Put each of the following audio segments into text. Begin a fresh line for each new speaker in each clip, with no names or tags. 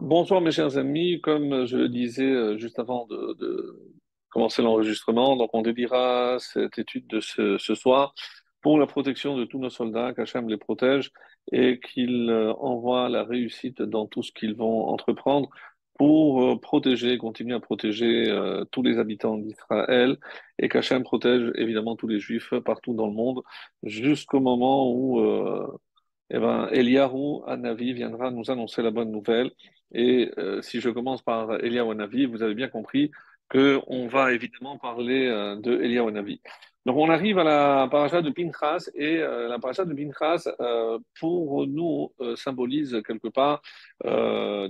Bonsoir mes chers amis, comme je le disais juste avant de commencer l'enregistrement, donc on dédiera cette étude de ce soir pour la protection de tous nos soldats, qu'Hachem les protège et qu'il envoie la réussite dans tout ce qu'ils vont entreprendre pour protéger, continuer à protéger tous les habitants d'Israël et qu'Hachem protège évidemment tous les juifs partout dans le monde jusqu'au moment où Eliyahu Hanavi viendra nous annoncer la bonne nouvelle. Et si je commence par Eliyahu Hanavi, vous avez bien compris qu'on va évidemment parler de Eliyahu Hanavi. Donc on arrive à la paracha de Pinchas et la paracha de Pinchas pour nous symbolise quelque part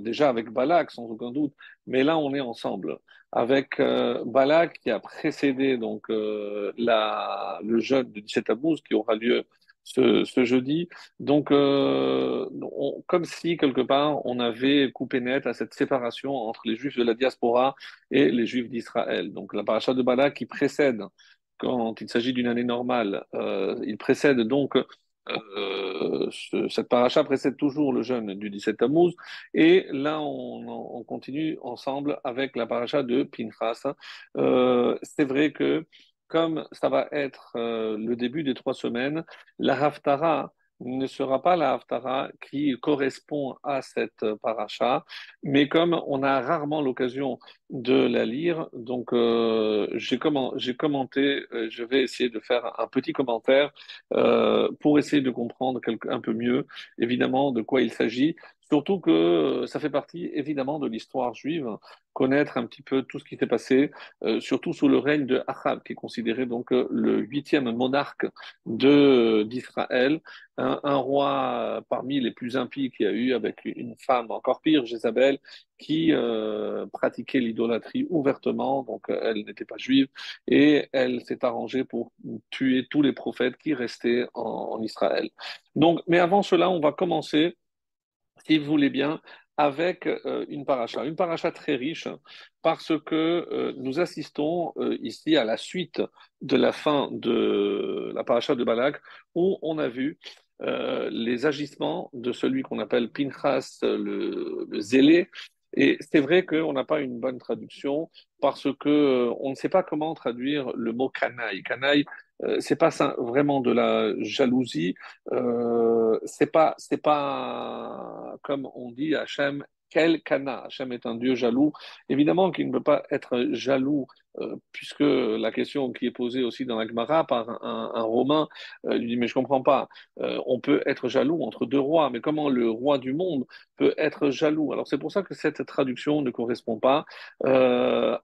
déjà avec Balak sans aucun doute, mais là on est ensemble avec Balak qui a précédé donc le jeûne du 17 Tammuz qui aura lieu ce jeudi. Donc, comme si, quelque part, on avait coupé net à cette séparation entre les Juifs de la diaspora et les Juifs d'Israël. Donc, la paracha de Balak qui précède, quand il s'agit d'une année normale, il précède donc, cette paracha précède toujours le jeûne du 17 Tammuz. Et là, on continue ensemble avec la paracha de Pinchas. C'est vrai que, comme ça va être le début des 3 semaines, la Haftara ne sera pas la Haftara qui correspond à cette paracha, mais comme on a rarement l'occasion de la lire, donc j'ai commenté, je vais essayer de faire un petit commentaire pour essayer de comprendre un peu mieux, évidemment, de quoi il s'agit. Surtout que ça fait partie évidemment de l'histoire juive, connaître un petit peu tout ce qui s'est passé, surtout sous le règne de Achab, qui est considéré donc le huitième monarque d'Israël, un roi parmi les plus impies qu'il y a eu, avec une femme encore pire, Jézabel, qui pratiquait l'idolâtrie ouvertement, donc elle n'était pas juive, et elle s'est arrangée pour tuer tous les prophètes qui restaient en Israël. Donc, mais avant cela, on va commencer si vous voulez bien, avec une paracha très riche, parce que nous assistons ici à la suite de la fin de la paracha de Balak, où on a vu les agissements de celui qu'on appelle Pinchas le zélé. Et c'est vrai qu'on n'a pas une bonne traduction parce que on ne sait pas comment traduire le mot canaille. Canaille, c'est pas vraiment de la jalousie, c'est pas comme on dit Hachem, quel cana. Hachem est un Dieu jaloux. Évidemment qu'il ne peut pas être jaloux, puisque la question qui est posée aussi dans la Gemara par un Romain lui dit, mais je comprends pas, on peut être jaloux entre deux rois, mais comment le roi du monde peut être jaloux? Alors c'est pour ça que cette traduction ne correspond pas au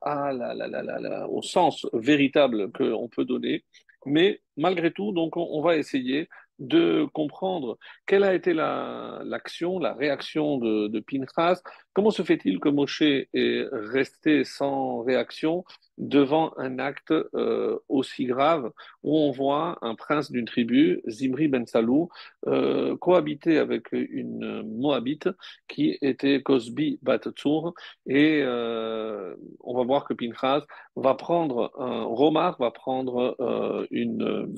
sens véritable qu'on peut donner. Mais malgré tout, donc, on va essayer de comprendre quelle a été l'action, la réaction de Pinchas. Comment se fait-il que Moshe est resté sans réaction devant un acte aussi grave où on voit un prince d'une tribu, Zimri ben Salou, cohabiter avec une Moabite qui était Cosbi bat Tzur et on va voir que Pinchas va prendre un Romar, va prendre une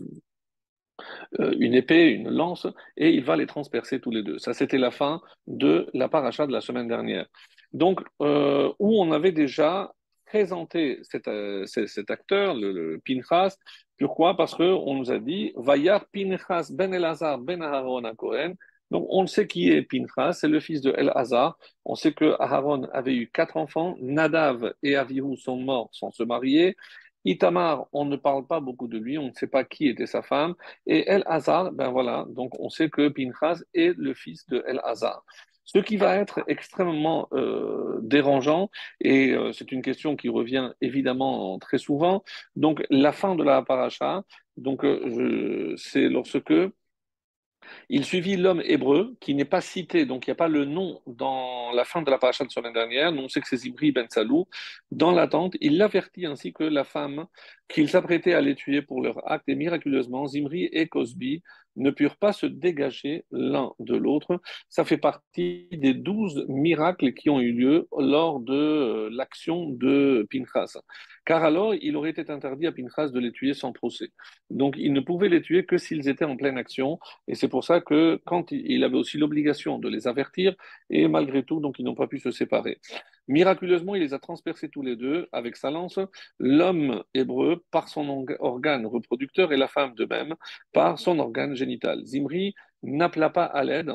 épée, une lance, et il va les transpercer tous les deux. Ça, c'était la fin de la paracha de la semaine dernière. Donc, où on avait déjà présenté cet acteur, le Pinchas. Pourquoi? Parce qu'on nous a dit, Vayar Pinchas ben Elazar ben Aharon à Cohen. Donc, on sait qui est Pinchas, c'est le fils de Elazar. On sait que Aharon avait eu 4 enfants. Nadav et Avihu sont morts sans se marier. Itamar, on ne parle pas beaucoup de lui, on ne sait pas qui était sa femme. Et El-Hazar, ben voilà, donc on sait que Pinchas est le fils de El-Hazar. Ce qui va être extrêmement dérangeant, et c'est une question qui revient évidemment très souvent, donc la fin de la paracha, donc c'est lorsque il suivit l'homme hébreu qui n'est pas cité, donc il n'y a pas le nom dans la fin de la paracha de semaine dernière. Nous, on sait que c'est Zimri ben Salou. Dans l'attente, il l'avertit ainsi que la femme qu'il s'apprêtait à les tuer pour leur acte. Et miraculeusement, Zimri et Cosbi ne purent pas se dégager l'un de l'autre. Ça fait partie des 12 miracles qui ont eu lieu lors de l'action de Pinchas. Car alors, il aurait été interdit à Pinchas de les tuer sans procès. Donc, il ne pouvait les tuer que s'ils étaient en pleine action. Et c'est pour ça que quand il avait aussi l'obligation de les avertir, et malgré tout, donc, ils n'ont pas pu se séparer. Miraculeusement, il les a transpercés tous les deux avec sa lance, l'homme hébreu par son organe reproducteur et la femme de même par son organe génital. Zimri n'appela pas à l'aide.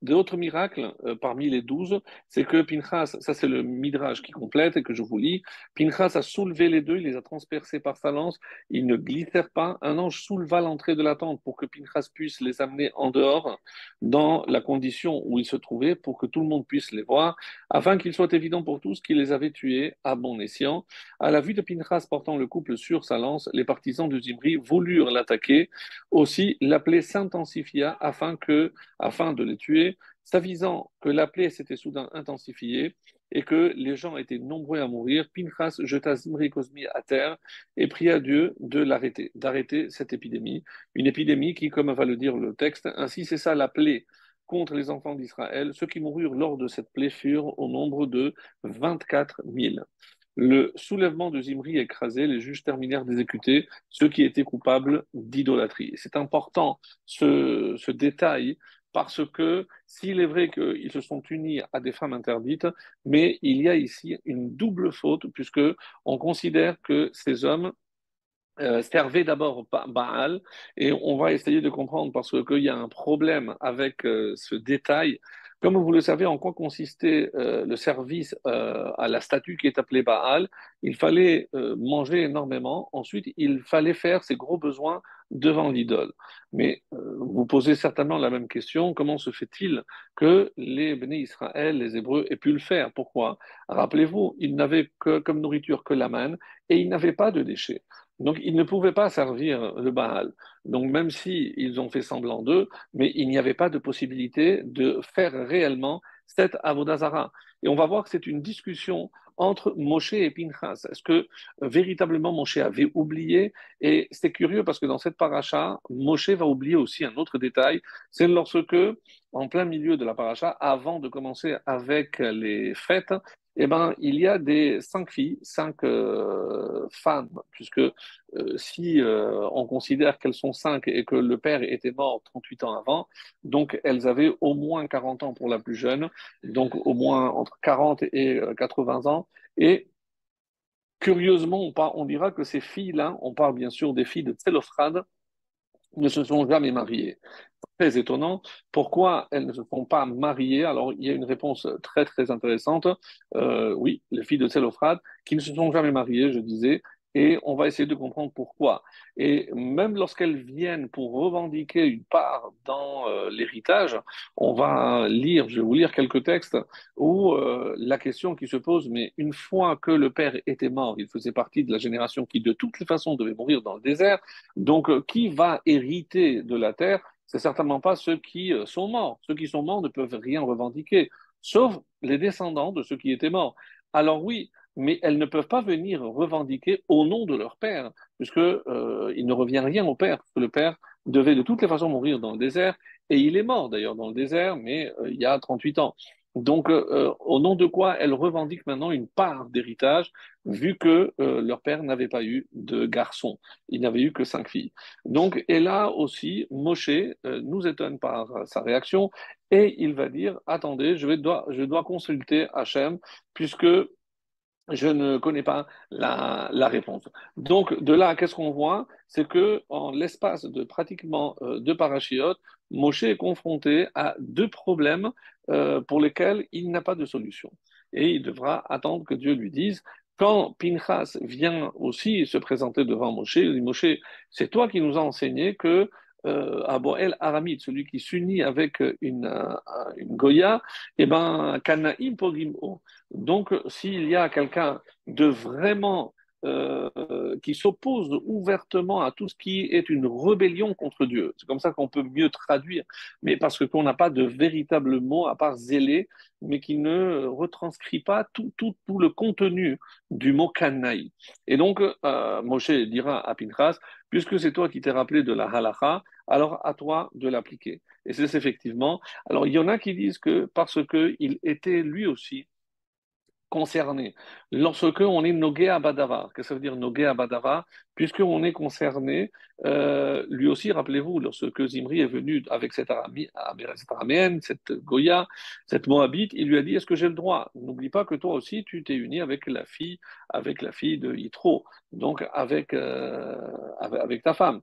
D'autres miracles, parmi les 12, c'est que Pinchas, ça c'est le midrash qui complète et que je vous lis, Pinchas a soulevé les deux, il les a transpercés par sa lance, ils ne glissèrent pas, un ange souleva l'entrée de la tente pour que Pinchas puisse les amener en dehors, dans la condition où ils se trouvaient, pour que tout le monde puisse les voir, afin qu'il soit évident pour tous qu'il les avait tués à bon escient. À la vue de Pinchas portant le couple sur sa lance, les partisans de Zimri voulurent l'attaquer, aussi la plaie s'intensifia afin de les tuer, s'avisant que la plaie s'était soudain intensifiée et que les gens étaient nombreux à mourir, Pinchas jeta Zimri Cosmi à terre et pria Dieu de l'arrêter, d'arrêter cette épidémie. Une épidémie qui, comme va le dire le texte, ainsi cessa la plaie contre les enfants d'Israël. Ceux qui moururent lors de cette plaie furent au nombre de 24 000. Le soulèvement de Zimri écrasé, les juges terminèrent d'exécuter ceux qui étaient coupables d'idolâtrie. C'est important ce détail parce que s'il est vrai qu'ils se sont unis à des femmes interdites, mais il y a ici une double faute puisque on considère que ces hommes servait d'abord Baal, et on va essayer de comprendre parce qu'il y a un problème avec ce détail. Comme vous le savez, en quoi consistait le service à la statue qui est appelée Baal? Il fallait manger énormément, ensuite il fallait faire ses gros besoins devant l'idole. Mais vous posez certainement la même question, comment se fait-il que les Béné Israël, les Hébreux, aient pu le faire? Pourquoi? Rappelez-vous, ils n'avaient que, comme nourriture que la manne et ils n'avaient pas de déchets. Donc, ils ne pouvaient pas servir le Baal. Donc, même si ils ont fait semblant d'eux, mais il n'y avait pas de possibilité de faire réellement cette Avodazara. Et on va voir que c'est une discussion entre Moshe et Pinchas. Est-ce que véritablement Moshe avait oublié? Et c'est curieux parce que dans cette paracha, Moshe va oublier aussi un autre détail. C'est lorsque, en plein milieu de la paracha, avant de commencer avec les fêtes, eh ben, il y a des 5 filles, 5 femmes, puisque si on considère qu'elles sont 5 et que le père était mort 38 ans avant, donc elles avaient au moins 40 ans pour la plus jeune, donc au moins entre 40 et 80 ans. Et curieusement, on dira que ces filles-là, on parle bien sûr des filles de Tselophrad, ne se sont jamais mariées. Très étonnant. Pourquoi elles ne se sont pas mariées? Alors, il y a une réponse très, très intéressante. Oui, les filles de Tselophrad, qui ne se sont jamais mariées, je disais, et on va essayer de comprendre pourquoi. Et même lorsqu'elles viennent pour revendiquer une part dans l'héritage, on va lire, je vais vous lire quelques textes où la question qui se pose, mais une fois que le père était mort, il faisait partie de la génération qui de toutes les façons devait mourir dans le désert, donc qui va hériter de la terre? C'est certainement pas ceux qui sont morts. Ceux qui sont morts ne peuvent rien revendiquer, sauf les descendants de ceux qui étaient morts. Alors oui, mais elles ne peuvent pas venir revendiquer au nom de leur père, puisque il ne revient rien au père, parce que le père devait de toutes les façons mourir dans le désert, et il est mort d'ailleurs dans le désert, mais il y a 38 ans. Donc, au nom de quoi elles revendiquent maintenant une part d'héritage, vu que leur père n'avait pas eu de garçon, il n'avait eu que 5 filles. Donc, et là aussi, Moshe nous étonne par sa réaction et il va dire, attendez, je dois consulter Hachem puisque je ne connais pas la réponse. Donc, de là, qu'est-ce qu'on voit? C'est que en l'espace de pratiquement 2 parachiotes, Moshe est confronté à 2 problèmes pour lesquels il n'a pas de solution. Et il devra attendre que Dieu lui dise. Quand Pinchas vient aussi se présenter devant Moshe, il dit Moshe, c'est toi qui nous as enseigné que Abo El Aramite, celui qui s'unit avec une Goya, eh ben, Kanaim Pogimo. Donc, s'il y a quelqu'un de vraiment qui s'oppose ouvertement à tout ce qui est une rébellion contre Dieu. C'est comme ça qu'on peut mieux traduire, mais parce que qu'on n'a pas de véritable mot à part zélé, mais qui ne retranscrit pas tout le contenu du mot Kanaï. Et donc, Moshe dira à Pinchas, puisque c'est toi qui t'es rappelé de la halakha, alors à toi de l'appliquer. Et c'est effectivement. Alors, il y en a qui disent que parce qu'il était lui aussi concerné. Lorsque on est nogué à Badavar, qu'est-ce que ça veut dire nogué à Badavar? Puisqu'on est concerné, lui aussi, rappelez-vous, lorsque Zimri est venu avec cette araméenne, cette Goya, cette Moabite, il lui a dit, est-ce que j'ai le droit? N'oublie pas que toi aussi, tu t'es uni avec la fille de Yitro, donc avec ta femme.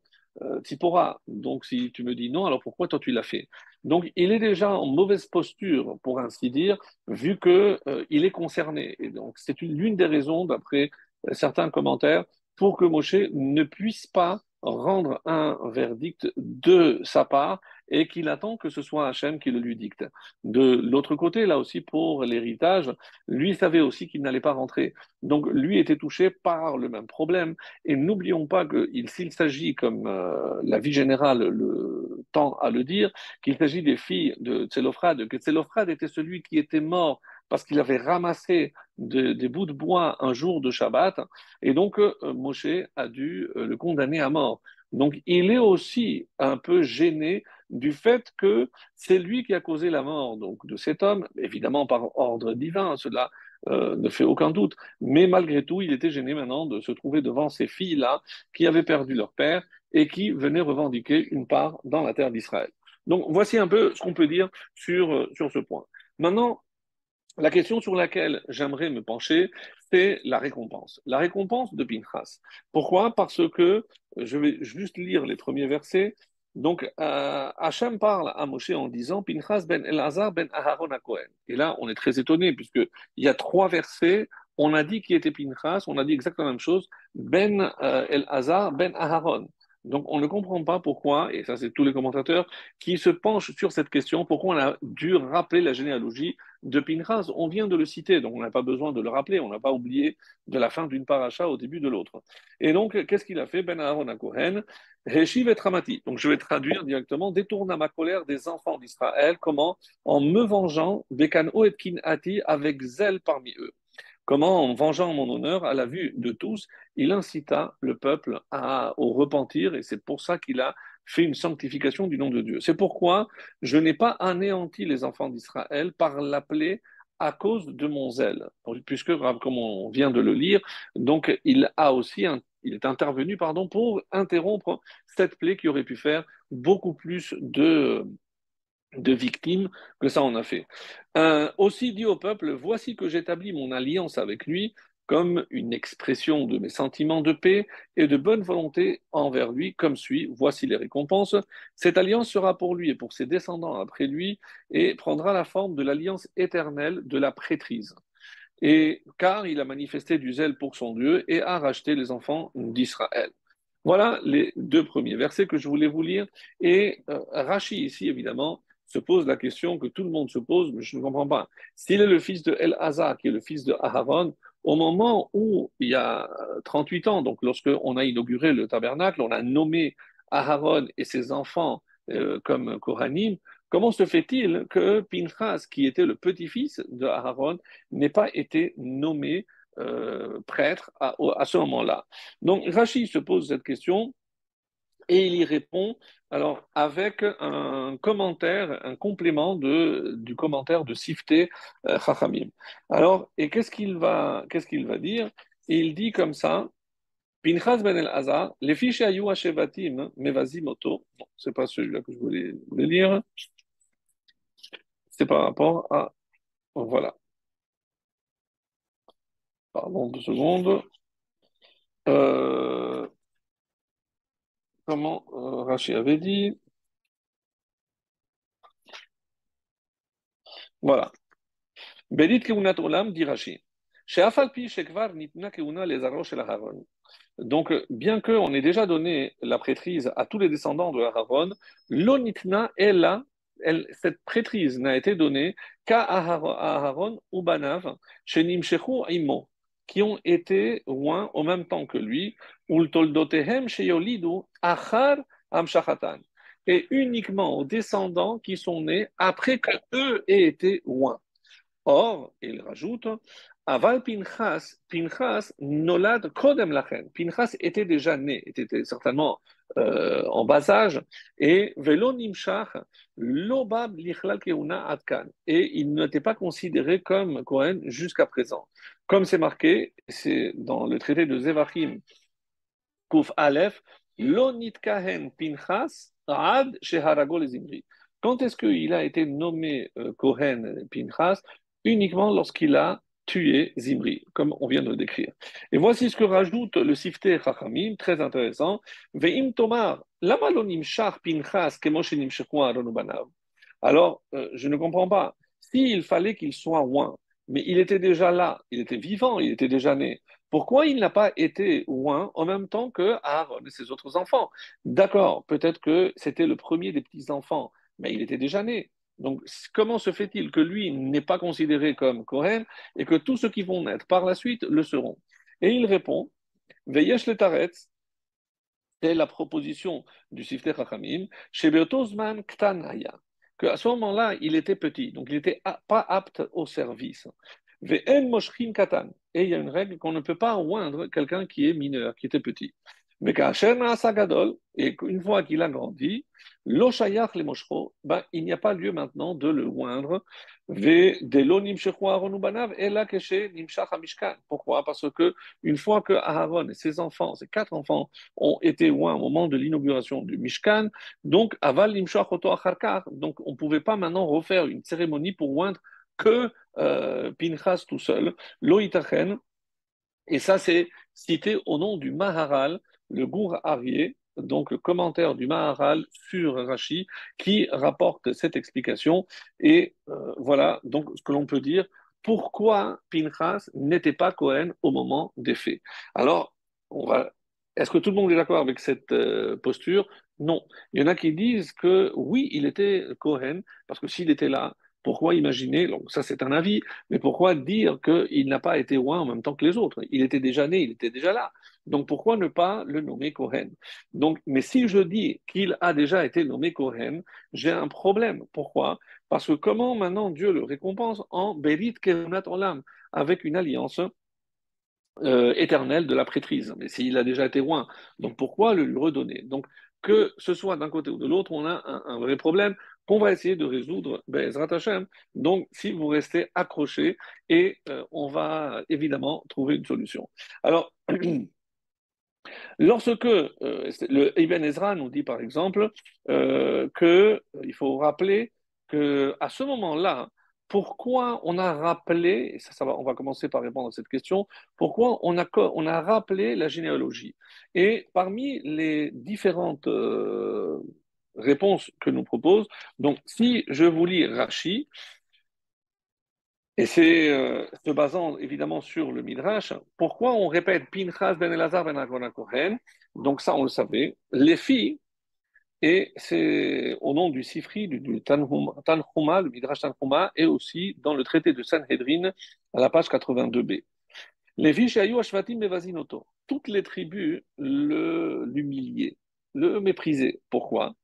Tsipora. Donc, si tu me dis non, alors pourquoi toi tu l'as fait? Donc, il est déjà en mauvaise posture, pour ainsi dire, vu que il est concerné. Et donc, c'est l'une des raisons, d'après certains commentaires, pour que Moshe ne puisse pas rendre un verdict de sa part et qu'il attend que ce soit Hachem qui le lui dicte. De l'autre côté, là aussi, pour l'héritage, lui savait aussi qu'il n'allait pas rentrer. Donc, lui était touché par le même problème. Et n'oublions pas que s'il s'agit, comme la vie générale le tend à le dire, qu'il s'agit des filles de Tselophrad, que Tselophrad était celui qui était mort parce qu'il avait ramassé des bouts de bois un jour de Shabbat, et donc Moshe a dû le condamner à mort. Donc il est aussi un peu gêné du fait que c'est lui qui a causé la mort donc, de cet homme, évidemment par ordre divin, cela ne fait aucun doute, mais malgré tout, il était gêné maintenant de se trouver devant ces filles-là qui avaient perdu leur père et qui venaient revendiquer une part dans la terre d'Israël. Donc voici un peu ce qu'on peut dire sur ce point. Maintenant, la question sur laquelle j'aimerais me pencher, c'est la récompense. La récompense de Pinchas. Pourquoi? Parce que, je vais juste lire les premiers versets. Donc, Hachem parle à Moshe en disant Pinchas ben Elazar ben Aharon à Cohen. Et là, on est très étonné, puisqu'il y a trois versets. On a dit qui était Pinchas, on a dit exactement la même chose, Ben Elazar ben Aharon. Donc, on ne comprend pas pourquoi, et ça, c'est tous les commentateurs qui se penchent sur cette question, pourquoi on a dû rappeler la généalogie de Pinchas. On vient de le citer, donc on n'a pas besoin de le rappeler, on n'a pas oublié de la fin d'une paracha au début de l'autre. Et donc, qu'est-ce qu'il a fait? Ben Aaron à Kohen, Reshiv et Ramati. Donc, je vais traduire directement, détourna ma colère des enfants d'Israël, comment? En me vengeant, Bekano et Kinati, avec zèle parmi eux. Comment, en vengeant mon honneur à la vue de tous, il incita le peuple au repentir, et c'est pour ça qu'il a fait une sanctification du nom de Dieu. C'est pourquoi je n'ai pas anéanti les enfants d'Israël par l'appeler à cause de mon zèle. Puisque, comme on vient de le lire, donc il est intervenu pour interrompre cette plaie qui aurait pu faire beaucoup plus de victimes que ça en a fait. Aussi dit au peuple, voici que j'établis mon alliance avec lui comme une expression de mes sentiments de paix et de bonne volonté envers lui, comme suit, voici les récompenses. Cette alliance sera pour lui et pour ses descendants après lui et prendra la forme de l'alliance éternelle de la prêtrise. Et car il a manifesté du zèle pour son Dieu et a racheté les enfants d'Israël. Voilà les deux premiers versets que je voulais vous lire. Et Rachi, ici, évidemment, se pose la question que tout le monde se pose, mais je ne comprends pas. S'il est le fils de El-Hazar, qui est le fils de Aharon, au moment où il y a 38 ans, donc lorsqu'on a inauguré le tabernacle, on a nommé Aharon et ses enfants comme Kohanim, comment se fait-il que Pinchas, qui était le petit-fils de Aharon, n'ait pas été nommé prêtre à ce moment-là? Donc Rachid se pose cette question et il y répond alors avec un commentaire, un complément du commentaire de Sifté Chachamim. Alors, et qu'est-ce qu'il va dire? Il dit comme ça, Pinchas ben El-Hazar, les fiches ayou Shevatim, mevazim oto. Bon, c'est pas celui-là que je voulais lire. C'est par rapport à, voilà, pardon, 2 secondes. Euh, comment Rachid avait dit? Voilà. Berit keunat olam, dit Rashi. She'afal pi shekvar nitna keuna les shel Aharon. Donc, bien qu'on ait déjà donné la prêtrise à tous les descendants de Aharon, l'onitna cette prêtrise n'a été donnée qu'à Aharon ou Banav, shenim shechu imo, qui ont été loin en même temps que lui, Ultoldotehem sheyolidu achar amshachatan, et uniquement aux descendants qui sont nés après que eux aient été loin. Or, il rajoute, Aval Pinchas, Pinchas nolad kodem lachen. Pinchas était déjà né, était certainement en bas âge, et velo nimshach lobab lichlal keuna adkan. Et il n'était pas considéré comme Cohen jusqu'à présent. Comme c'est marqué, c'est dans le traité de Zevachim, Kuf Aleph, lo nitkahen Pinchas ad sheharago les Imri. Quand est-ce qu'il a été nommé Cohen Pinchas? Uniquement lorsqu'il a tué Zimri, comme on vient de le décrire. Et voici ce que rajoute le Sifteh Chachamim, très intéressant. Ve'im tomar, lama lo nimshach Pinchas kemoshe nimshachou Aaron ubanav. Alors, je ne comprends pas. S'il fallait qu'il soit loin, mais il était déjà là, il était vivant, il était déjà né. Pourquoi il n'a pas été loin en même temps que Aaron et ses autres enfants? D'accord, peut-être que c'était le premier des petits-enfants, mais il était déjà né. Donc, comment se fait-il que lui n'est pas considéré comme Kohen et que tous ceux qui vont naître par la suite le seront? Et il répond, Veyesh le taretz, c'est la proposition du Sifteh Chachamim, Shebeotozman Ktanaya, qu'à ce moment-là, il était petit, donc il n'était pas apte au service. Ve'en moshrin katan. Et il y a une règle qu'on ne peut pas oindre quelqu'un qui est mineur, qui était petit. Mais qu'Asher na'asa gadol, et une fois qu'il a grandi, lo shayach le moshro, ben, il n'y a pas lieu maintenant de le oindre. Ve'delo nimshechu Aaron ubanav, ela keshe nimshach hamishkan. Pourquoi? Parce que une fois que Aaron et ses enfants, ses 4 enfants, ont été oints au moment de l'inauguration du Mishkan, donc aval nimshach oto acharkar, donc on ne pouvait pas maintenant refaire une cérémonie pour oindre que Pinchas tout seul, lo itachen, et ça c'est cité au nom du Maharal, le Gour Aryeh, donc le commentaire du Maharal sur Rashi, qui rapporte cette explication. Et voilà donc ce que l'on peut dire, pourquoi Pinchas n'était pas Cohen au moment des faits. Alors, est-ce que tout le monde est d'accord avec cette posture? Non. Il y en a qui disent que oui, il était Cohen, parce que s'il était là, pourquoi imaginer, donc ça c'est un avis, mais pourquoi dire qu'il n'a pas été roi en même temps que les autres? Il était déjà né, il était déjà là. Donc pourquoi ne pas le nommer Cohen? Donc, mais si je dis qu'il a déjà été nommé Cohen, j'ai un problème. Pourquoi? Parce que comment maintenant Dieu le récompense en Berit Kemunat Olam, avec une alliance éternelle de la prêtrise. Mais s'il a déjà été roi, donc pourquoi le lui redonner? Donc, que ce soit d'un côté ou de l'autre, on a un vrai problème qu'on va essayer de résoudre, Bezrat Hashem. Donc, si vous restez accrochés, et on va évidemment trouver une solution. Alors, lorsque le Ibn Ezra nous dit par exemple qu'il faut rappeler que à ce moment-là, pourquoi on a rappelé, et on va commencer par répondre à cette question, pourquoi on a rappelé la généalogie? Et parmi les différentes réponses que nous propose, donc si je vous lis Rashi, et c'est se basant évidemment sur le Midrash, pourquoi on répète Pinchas ben Elazar ben Aaron Kohen? Donc ça, on le savait. Les filles, et c'est au nom du Sifri, du Tanhuma, le Midrash Tanhuma, et aussi dans le traité de Sanhedrin, à la page 82b. Les filles, Shayu Ashvatim Bevazinoto. Toutes les tribus l'humiliaient, le méprisaient. Pourquoi?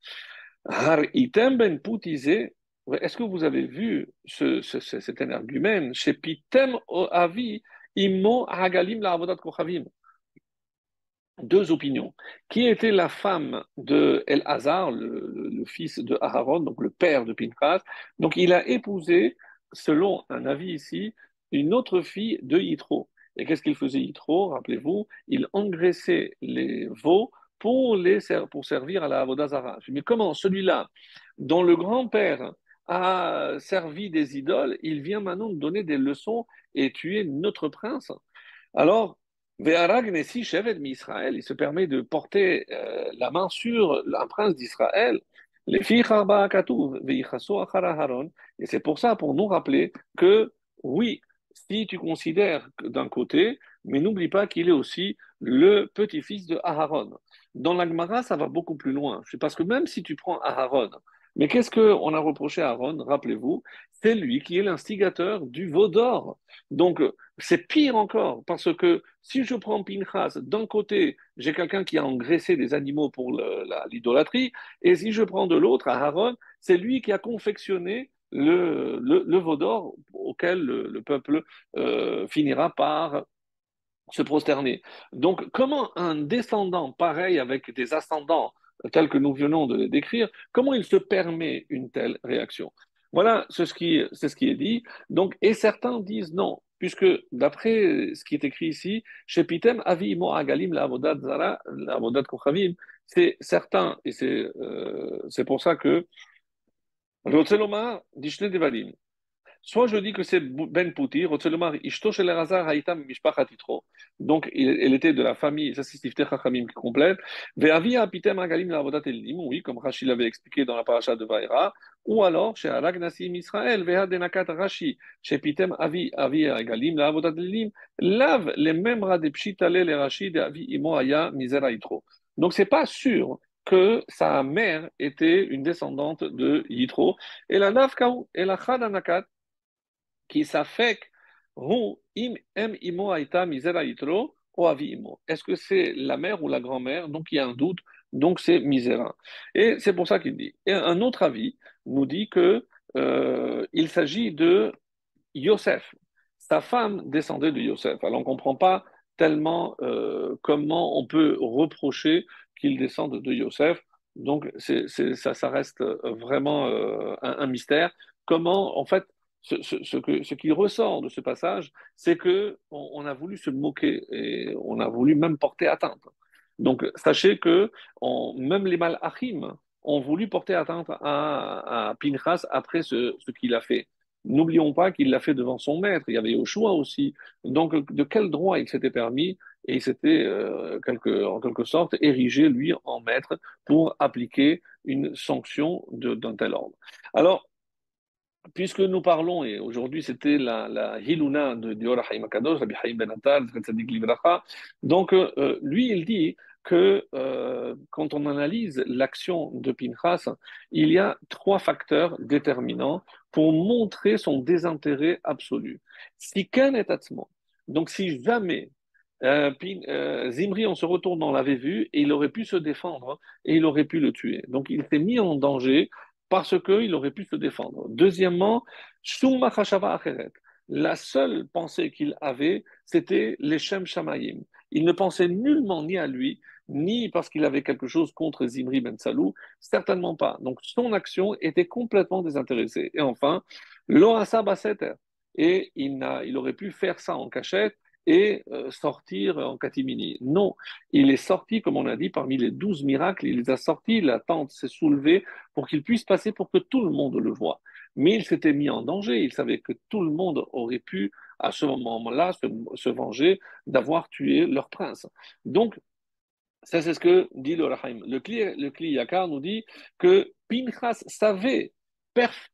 Har item ben putizé. Est-ce que vous avez vu cet énergumène chez Pitem Avi Immo Hagalim la Avodat Kochavim? Deux opinions. Qui était la femme de El-Hazar, le fils de Aharon, donc le père de Pinchas? Donc il a épousé, selon un avis ici, une autre fille de Yitro. Et qu'est-ce qu'il faisait Yitro? Rappelez-vous, il engraissait les veaux pour servir à la Avodah Zarah. Mais comment celui-là, dont le grand-père a servi des idoles, il vient maintenant donner des leçons et tuer notre prince? Alors, Ve'arag Nessi Shevet mi-Israël, il se permet de porter la main sur un prince d'Israël. Les filles Harba Katuv, Ve'ichaso Achara Haron. Et c'est pour ça, pour nous rappeler que, oui, si tu considères d'un côté, mais n'oublie pas qu'il est aussi le petit-fils de Aharon. Dans la Gemara, ça va beaucoup plus loin. Parce que même si tu prends Aharon, Mais qu'est-ce qu'on a reproché à Aaron? Rappelez-vous, c'est lui qui est l'instigateur du veau d'or. Donc, c'est pire encore, parce que si je prends Pinchas, d'un côté, j'ai quelqu'un qui a engraissé des animaux pour l'idolâtrie, et si je prends de l'autre, à Aaron, c'est lui qui a confectionné le veau d'or auquel le peuple finira par se prosterner. Donc, comment un descendant pareil avec des ascendants tels que nous venons de les décrire, comment il se permet une telle réaction? Voilà, c'est ce qui est dit. Donc, et certains disent non, puisque d'après ce qui est écrit ici, chez Pitem, Avi Imo Agalim, la Avodat Zara, la Avodat Kochavim, c'est certain, et c'est pour ça que Rotzelomar, Dishne Devarim, soit je dis que c'est Ben Pouti, Rotzelomar, Ishto Shel Elazar Haïtam Mishpachat Yitro. Donc, elle était de la famille, ça c'est Sifteh Chachamim qui complète. Ve'avi Apitem Agalim La'avodat Elim, oui, comme Rashi l'avait expliqué dans la paracha de Vaïra. Ou alors, chez Arag Nassim Israël, Ve'ha Denakat Rashi, chez Pitem Avi Agalim La'avodat Elim, lave les mêmes de Pshitale les Rashi de Avi Imo Aya Misera Yitro. Donc, c'est pas sûr que sa mère était une descendante de Yitro. Et la Nafkaou, et la Chadanakat, qui s'affecte hu im em imo aita misera yitro ou avi imo. Est-ce que c'est la mère ou la grand-mère? Donc il y a un doute, donc c'est misera. Et c'est pour ça qu'il dit. Et un autre avis nous dit que il s'agit de Yosef. Sa femme descendait de Yosef. Alors on ne comprend pas tellement comment on peut reprocher qu'il descende de Yosef. Donc ça reste vraiment un mystère. Comment, en fait, ce qui ressort de ce passage, c'est que on a voulu se moquer et on a voulu même porter atteinte. Donc sachez que même les Malachim ont voulu porter atteinte à Pinchas après ce qu'il a fait. N'oublions pas qu'il l'a fait devant son maître. Il y avait Yoshua aussi. Donc, de quel droit il s'était permis et il s'était, en quelque sorte, érigé, lui, en maître pour appliquer une sanction d'un tel ordre. Alors, puisque nous parlons, et aujourd'hui c'était la Hiluna de Dior Haïm Akadosh, Rabbi Haïm Ben Attal, Tzadik Livracha, donc lui il dit que quand on analyse l'action de Pinchas, il y a trois facteurs déterminants pour montrer son désintérêt absolu. Si Ken est atzmo, donc si jamais Zimri, on se retourne, on l'avait vu, et il aurait pu se défendre, et il aurait pu le tuer. Donc il s'est mis en danger parce qu'il aurait pu se défendre. Deuxièmement, Shumma Chashava Acheret. La seule pensée qu'il avait, c'était les Shem Shamayim. Il ne pensait nullement ni à lui, ni parce qu'il avait quelque chose contre Zimri Ben Salou, certainement pas. Donc son action était complètement désintéressée. Et enfin, Loasa Baseter. Et il aurait pu faire ça en cachette et sortir en catimini. Non, il est sorti, comme on a dit, parmi les 12 miracles, il les a sortis, la tente s'est soulevée pour qu'il puisse passer pour que tout le monde le voie. Mais il s'était mis en danger, il savait que tout le monde aurait pu, à ce moment-là, se venger d'avoir tué leur prince. Donc, ça, c'est ce que dit le Rahaim. Le Kli Yakar nous dit que Pinchas savait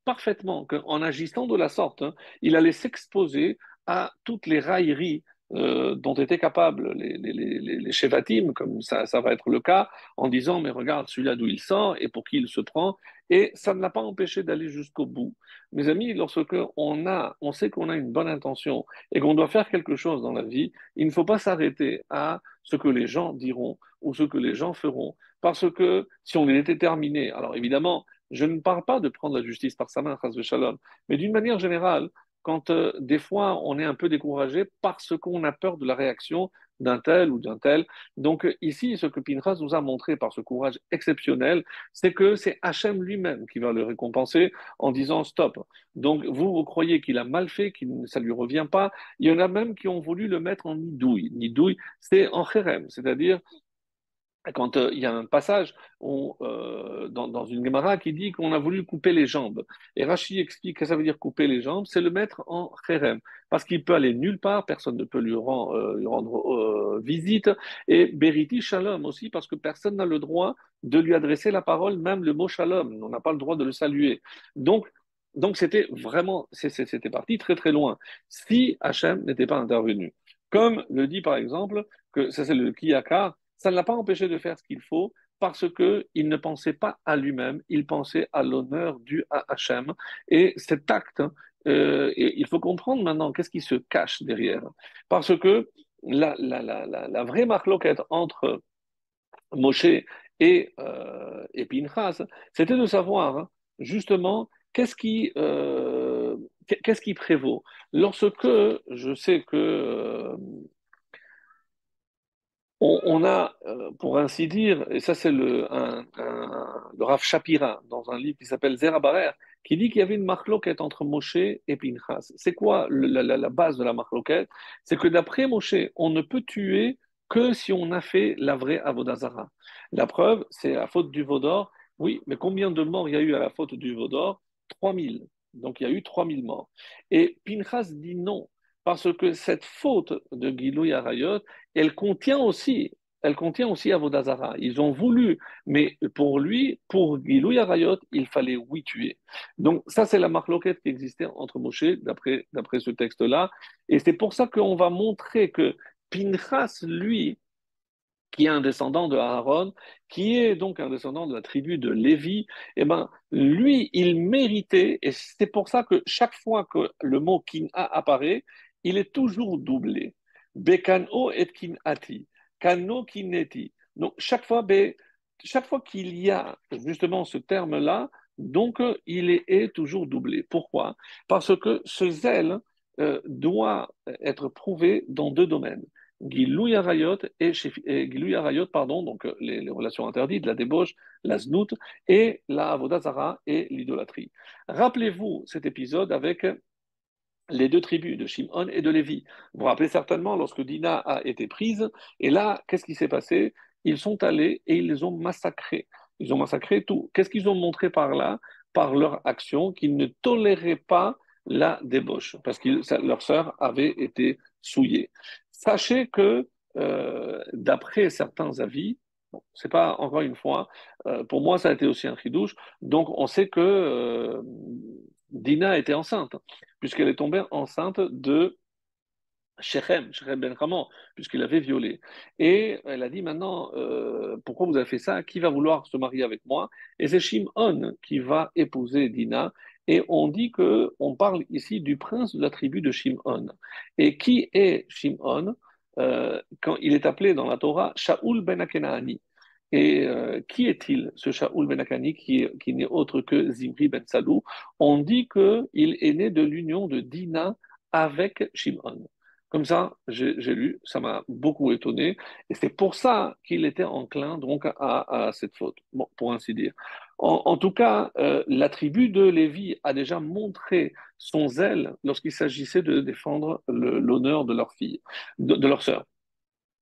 parfaitement qu'en agissant de la sorte, hein, il allait s'exposer à toutes les railleries dont étaient capables les Shevatim, comme ça va être le cas, en disant, mais regarde celui-là d'où il sort et pour qui il se prend, et ça ne l'a pas empêché d'aller jusqu'au bout. Mes amis, lorsque on sait qu'on a une bonne intention et qu'on doit faire quelque chose dans la vie, il ne faut pas s'arrêter à ce que les gens diront ou ce que les gens feront. Parce que si on est déterminé, alors évidemment, je ne parle pas de prendre la justice par sa main, chas shalom, mais d'une manière générale, quand des fois on est un peu découragé parce qu'on a peur de la réaction d'un tel ou d'un tel. Donc ici, ce que Pinchas nous a montré par ce courage exceptionnel, c'est que c'est Hachem lui-même qui va le récompenser en disant stop. Donc vous croyez qu'il a mal fait, que ça ne lui revient pas. Il y en a même qui ont voulu le mettre en nidouille. Nidouille, c'est en chérem, c'est-à-dire quand il y a un passage dans une Gemara qui dit qu'on a voulu couper les jambes. Et Rashi explique que ça veut dire couper les jambes, c'est le mettre en chérem, parce qu'il peut aller nulle part, personne ne peut lui rendre visite, et Beriti Shalom aussi, parce que personne n'a le droit de lui adresser la parole, même le mot Shalom, on n'a pas le droit de le saluer. Donc c'était vraiment, c'était parti très très loin, si Hachem n'était pas intervenu. Comme le dit par exemple, que ça c'est le Kiyakar, ça ne l'a pas empêché de faire ce qu'il faut parce qu'il ne pensait pas à lui-même, il pensait à l'honneur dû à Hachem. Et cet acte, et il faut comprendre maintenant qu'est-ce qui se cache derrière. Parce que la vraie marloquette entre Moshe et Pinchas, c'était de savoir justement qu'est-ce qui prévaut. Lorsque je sais que on a, pour ainsi dire, et ça c'est le Rav Shapira, dans un livre qui s'appelle Zerabarer, qui dit qu'il y avait une marloquette entre Moshe et Pinchas. C'est quoi la base de la marloquette? C'est que d'après Moshe, on ne peut tuer que si on a fait la vraie Avodah Zarah. La preuve, c'est la faute du Vaudor. Oui, mais combien de morts il y a eu à la faute du Vaudor? 3000. Donc il y a eu 3000 morts. Et Pinchas dit non, parce que cette faute de Gilou Arayot, elle contient aussi Avodah Zarah. Ils ont voulu, mais pour lui, pour Gilou Arayot, il fallait oui tuer. Donc ça, c'est la marloquette qui existait entre Moshe, d'après ce texte-là. Et c'est pour ça qu'on va montrer que Pinchas, lui, qui est un descendant de Aaron, qui est donc un descendant de la tribu de Lévi, eh ben, lui, il méritait, et c'est pour ça que chaque fois que le mot kin'a apparaît, il est toujours doublé. Bekano et kinati, kano kineti. Donc, chaque fois qu'il y a justement ce terme-là, donc est toujours doublé. Pourquoi? Parce que ce zèle doit être prouvé dans deux domaines. Gilou Arayot Gilou Arayot, pardon, donc les relations interdites, la débauche, la znout, et la avodah zara et l'idolâtrie. Rappelez-vous cet épisode avec les deux tribus de Shimon et de Lévi. Vous vous rappelez certainement lorsque Dina a été prise, et là, qu'est-ce qui s'est passé? Ils sont allés et ils les ont massacrés. Ils ont massacré tout. Qu'est-ce qu'ils ont montré par là? Par leur action, qu'ils ne toléraient pas la débauche, parce que leur sœur avait été souillée. Sachez que, d'après certains avis, bon, c'est pas encore une fois, pour moi ça a été aussi un chidouche, donc on sait que Dina était enceinte puisqu'elle est tombée enceinte de Shechem Ben Hammon, puisqu'il avait violé. Et elle a dit maintenant, pourquoi vous avez fait ça? Qui va vouloir se marier avec moi? Et c'est Shimon qui va épouser Dina. Et on dit que on parle ici du prince de la tribu de Shimon. Et qui est Shimon? Quand il est appelé dans la Torah Shaoul ben Akenaani. Et qui est-il, ce Shaoul ben Akenaani, qui n'est autre que Zimri ben Salou? On dit qu'il est né de l'union de Dina avec Shimon. Comme ça, j'ai lu, ça m'a beaucoup étonné, et c'est pour ça qu'il était enclin donc à cette faute, bon, pour ainsi dire. En tout cas, la tribu de Lévi a déjà montré son zèle lorsqu'il s'agissait de défendre l'honneur de leur fille, de leur sœur.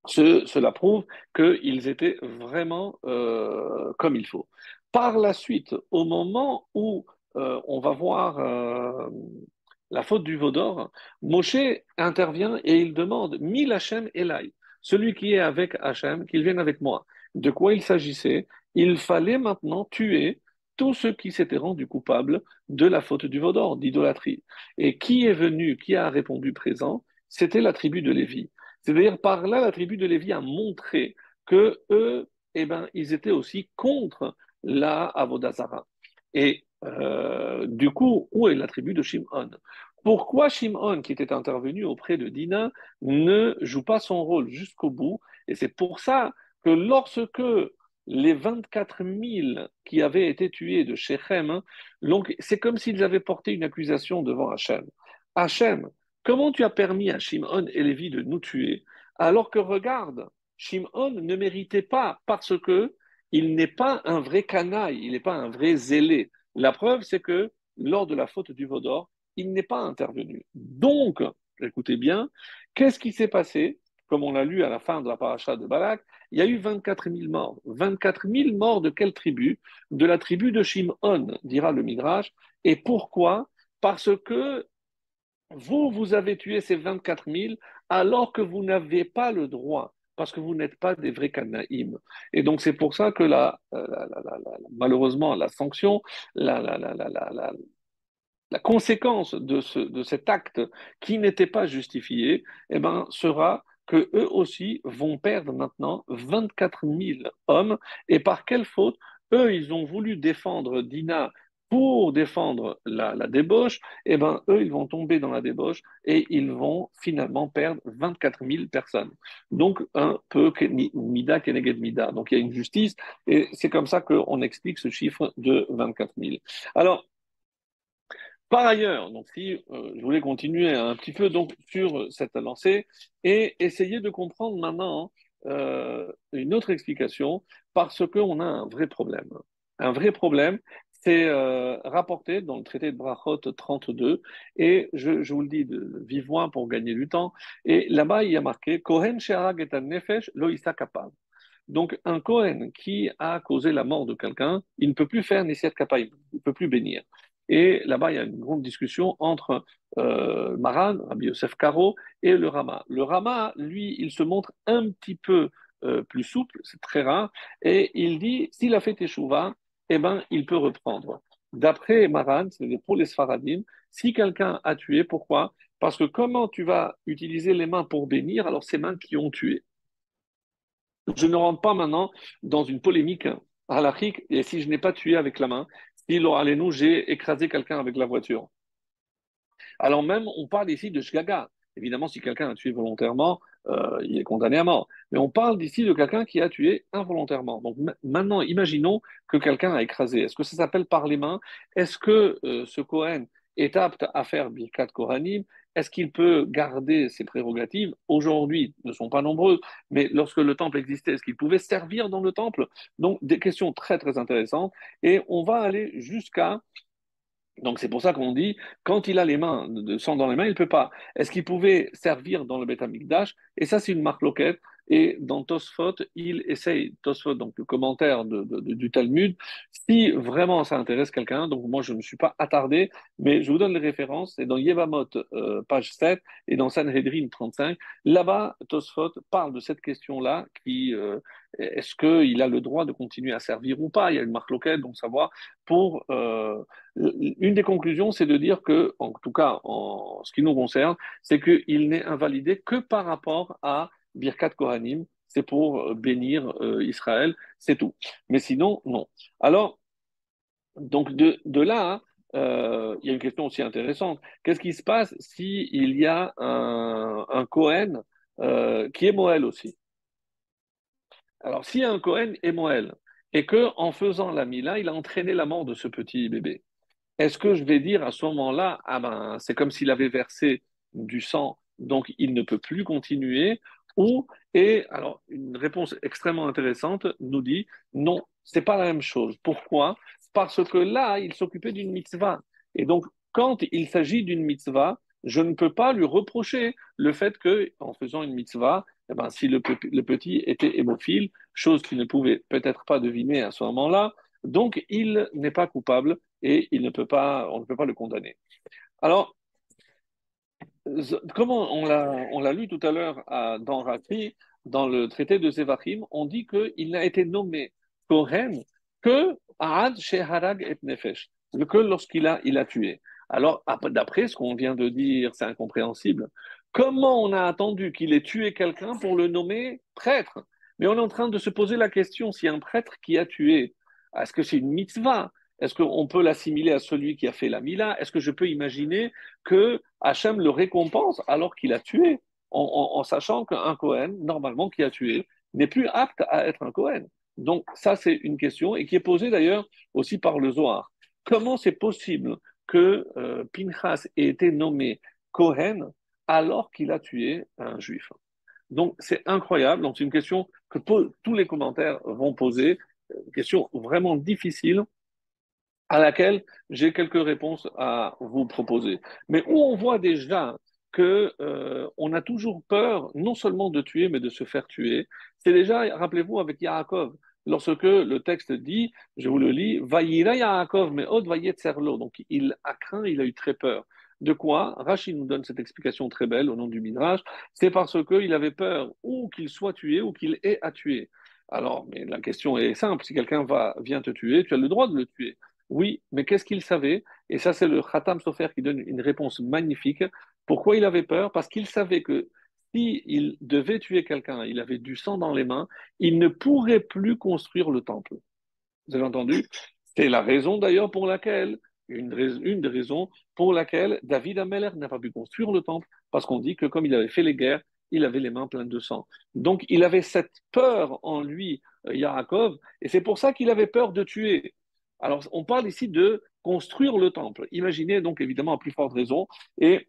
Cela prouve qu'ils étaient vraiment comme il faut. Par la suite, au moment où on va voir la faute du veau d'or, Moshe intervient et il demande Mil Hachem Elai, celui qui est avec Hachem, qu'il vienne avec moi. De quoi il s'agissait? Il fallait maintenant tuer tous ceux qui s'étaient rendus coupables de la faute du veau d'or, d'idolâtrie. Et qui est venu, qui a répondu présent? C'était la tribu de Lévi. C'est-à-dire par là, la tribu de Lévi a montré que eux, eh ben, ils étaient aussi contre la Avodazara. Et du coup, où est la tribu de Shimon? Pourquoi Shimon, qui était intervenu auprès de Dina, ne joue pas son rôle jusqu'au bout? Et c'est pour ça que lorsque les 24 000 qui avaient été tués de Shechem, donc c'est comme s'ils avaient porté une accusation devant Hachem. Hachem, comment tu as permis à Shimon et Lévi de nous tuer, alors que regarde, Shimon ne méritait pas parce que il n'est pas un vrai canaille, il n'est pas un vrai zélé. La preuve, c'est que lors de la faute du Vaudor, il n'est pas intervenu. Donc, écoutez bien, qu'est-ce qui s'est passé? Comme on l'a lu à la fin de la paracha de Balak, il y a eu 24 000 morts. 24 000 morts de quelle tribu? De la tribu de Shimon, dira le Midrash. Et pourquoi? Parce que vous avez tué ces 24 000 alors que vous n'avez pas le droit, parce que vous n'êtes pas des vrais Canaïm. Et donc c'est pour ça que malheureusement la sanction, la, la, la, la, la, la- la conséquence de cet acte qui n'était pas justifié, eh ben, sera que eux aussi vont perdre maintenant 24 000 hommes. Et par quelle faute? Eux, ils ont voulu défendre Dina pour défendre la débauche. Eh bien, eux, ils vont tomber dans la débauche et ils vont finalement perdre 24 000 personnes. Donc, un peu Mida Keneged Mida. Donc, il y a une justice et c'est comme ça qu'on explique ce chiffre de 24 000. Alors, par ailleurs, donc si je voulais continuer un petit peu donc sur cette lancée et essayer de comprendre maintenant une autre explication parce qu'on a un vrai problème. Un vrai problème, c'est rapporté dans le traité de Brachot 32 et je vous le dis de vive voix pour gagner du temps. Et là-bas, il y a marqué Kohen she'arag et nefesh lo issa kapav. Donc, un Kohen qui a causé la mort de quelqu'un, il ne peut plus faire Nessiat Kappaim, il ne peut plus bénir. Et là-bas, il y a une grande discussion entre Maran, Rabbi Yosef Karo, et le Rama. Le Rama, lui, il se montre un petit peu plus souple, c'est très rare, et il dit, s'il a fait Teshuvah, eh ben, il peut reprendre. D'après Maran, c'est-à-dire pour les Sfaradim, si quelqu'un a tué, pourquoi? Parce que comment tu vas utiliser les mains pour bénir, alors ces mains qui ont tué? Je ne rentre pas maintenant dans une polémique halachique, et si je n'ai pas tué avec la main, si, nous j'ai écrasé quelqu'un avec la voiture. Alors même, on parle ici de shgaga. Évidemment, si quelqu'un a tué volontairement, il est condamné à mort. Mais on parle ici de quelqu'un qui a tué involontairement. Donc maintenant, imaginons que quelqu'un a écrasé. Est-ce que ça s'appelle par les mains? Est-ce que ce Kohen est apte à faire Birkat Kohanim? Est-ce qu'il peut garder ses prérogatives? Aujourd'hui, ne sont pas nombreuses, mais lorsque le temple existait, est-ce qu'il pouvait servir dans le temple? Donc, des questions très, très intéressantes. Et on va aller jusqu'à donc c'est pour ça qu'on dit, quand il a les mains de sang dans les mains, il ne peut pas. Est-ce qu'il pouvait servir dans le Beth Amikdash? Et ça, c'est une marque loquette. Et dans Tosfot, il essaye, Tosfot, donc le commentaire du Talmud, si vraiment ça intéresse quelqu'un, donc moi je ne me suis pas attardé, mais je vous donne les références, c'est dans Yevamot, page 7, et dans Sanhedrin 35. Là-bas, Tosfot parle de cette question-là, est-ce qu'il a le droit de continuer à servir ou pas? Il y a une marque loquette, donc savoir pour une des conclusions, c'est de dire que, en tout cas, en ce qui nous concerne, c'est qu'il n'est invalidé que par rapport à Birkat Kohanim, c'est pour bénir Israël, c'est tout. Mais sinon, non. Alors, donc de là, hein, il y a une question aussi intéressante. Qu'est-ce qui se passe s'il y a un Kohen qui est Moël aussi? Alors, s'il y a un Kohen et Moël, et que en faisant la Mila, il a entraîné la mort de ce petit bébé, est-ce que je vais dire à ce moment-là, ah ben, c'est comme s'il avait versé du sang, donc il ne peut plus continuer, ou, et alors, une réponse extrêmement intéressante nous dit, non, c'est pas la même chose. Pourquoi? Parce que là, il s'occupait d'une mitzvah. Et donc, quand il s'agit d'une mitzvah, je ne peux pas lui reprocher le fait que, en faisant une mitzvah, eh ben, si le petit était hémophile, chose qu'il ne pouvait peut-être pas deviner à ce moment-là, donc il n'est pas coupable et il ne peut pas, on ne peut pas le condamner. Alors, comment on l'a lu tout à l'heure dans Rashi, dans le traité de Zevachim, on dit qu'il n'a été nommé Kohen que Aad Sheharag et Nefesh, que il a tué. Alors, d'après ce qu'on vient de dire, c'est incompréhensible. Comment on a attendu qu'il ait tué quelqu'un pour le nommer prêtre? Mais on est en train de se poser la question, si un prêtre qui a tué, est-ce que c'est une mitzvah? Est-ce qu'on peut l'assimiler à celui qui a fait la Mila? Est-ce que je peux imaginer que Hachem le récompense alors qu'il a tué, en sachant qu'un Cohen, normalement, qui a tué, n'est plus apte à être un Cohen. Donc ça, c'est une question, et qui est posée d'ailleurs aussi par le Zohar. Comment c'est possible que Pinchas ait été nommé Cohen alors qu'il a tué un juif? Donc c'est incroyable, donc c'est une question que tous les commentaires vont poser, une question vraiment difficile, à laquelle j'ai quelques réponses à vous proposer. Mais où on voit déjà que on a toujours peur, non seulement de tuer, mais de se faire tuer. C'est déjà, rappelez-vous, avec Yaakov, lorsque le texte dit, je vous le lis, Vayira Yaakov, mais od vayetzerlo. Donc il a craint, il a eu très peur. De quoi? Rachid nous donne cette explication très belle au nom du Midrash. C'est parce qu'il avait peur ou qu'il soit tué ou qu'il ait à tuer. Alors, mais la question est simple. Si quelqu'un vient te tuer, tu as le droit de le tuer. Oui, mais qu'est-ce qu'il savait? Et ça, c'est le Khatam Sofer qui donne une réponse magnifique. Pourquoi il avait peur? Parce qu'il savait que s'il devait tuer quelqu'un, il avait du sang dans les mains, il ne pourrait plus construire le temple. Vous avez entendu? C'est la raison d'ailleurs pour laquelle, une des raisons pour laquelle David Ameller n'a pas pu construire le temple, parce qu'on dit que comme il avait fait les guerres, il avait les mains pleines de sang. Donc il avait cette peur en lui, Yaakov, et c'est pour ça qu'il avait peur de tuer. Alors on parle ici de construire le temple. Imaginez donc évidemment à plus forte raison, et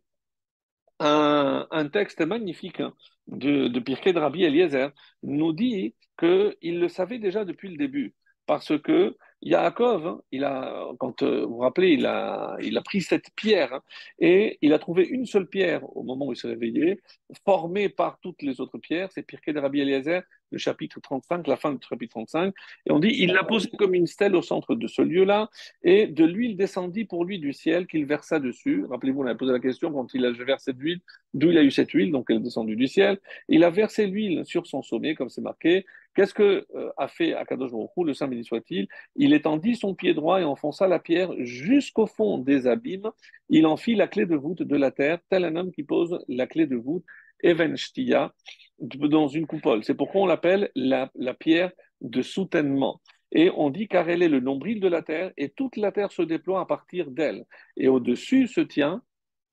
un texte magnifique hein, de Pirkei de Rabbi Eliezer nous dit qu'il le savait déjà depuis le début. Parce que Yaakov, hein, quand vous vous rappelez, il a pris cette pierre hein, et il a trouvé une seule pierre au moment où il s'est réveillé, formée par toutes les autres pierres. C'est Pirkei de Rabbi Eliezer, le chapitre 35, la fin du chapitre 35. Et on dit, il l'a posée comme une stèle au centre de ce lieu-là, et de l'huile descendit pour lui du ciel qu'il versa dessus. Rappelez-vous, on a posé la question quand il a versé de l'huile, d'où il a eu cette huile, donc elle est descendue du ciel. Il a versé l'huile sur son sommet, comme c'est marqué. Qu'est-ce que a fait Akadosh Baruch Hu, le Saint béni soit-il? Il étendit son pied droit et enfonça la pierre jusqu'au fond des abîmes. Il en fit la clé de voûte de la terre, tel un homme qui pose la clé de voûte, Even Shtia, dans une coupole. C'est pourquoi on l'appelle la pierre de soutènement. Et on dit car elle est le nombril de la terre et toute la terre se déploie à partir d'elle. Et au-dessus se tient,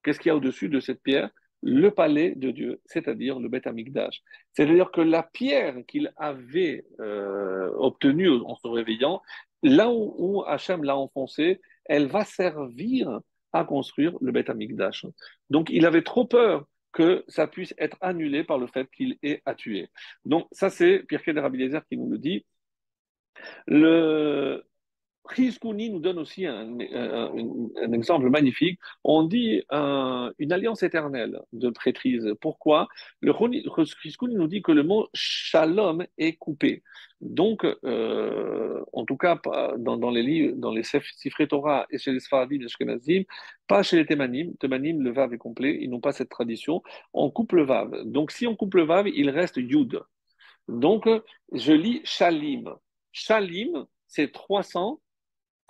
qu'est-ce qu'il y a au-dessus de cette pierre? Le palais de Dieu, c'est-à-dire le Beth Amikdash. C'est-à-dire que la pierre qu'il avait obtenue en se réveillant, là où Hachem l'a enfoncée, elle va servir à construire le Beth Amikdash. Donc il avait trop peur que ça puisse être annulé par le fait qu'il ait à tuer. Donc ça c'est Pierre de Rabbi Eliezer qui nous le dit. Le Rizkouni nous donne aussi un exemple magnifique. On dit une alliance éternelle de prêtrise. Pourquoi? Le Rizkouni nous dit que le mot shalom est coupé. Donc, en tout cas, dans les livres, dans les Sifrei Torah et chez les Sfaradim et Ashkenazim, pas chez les Temanim. Temanim, le vav est complet. Ils n'ont pas cette tradition. On coupe le vav. Donc, si on coupe le vav, il reste yud. Donc, je lis shalim. Shalim, c'est 300.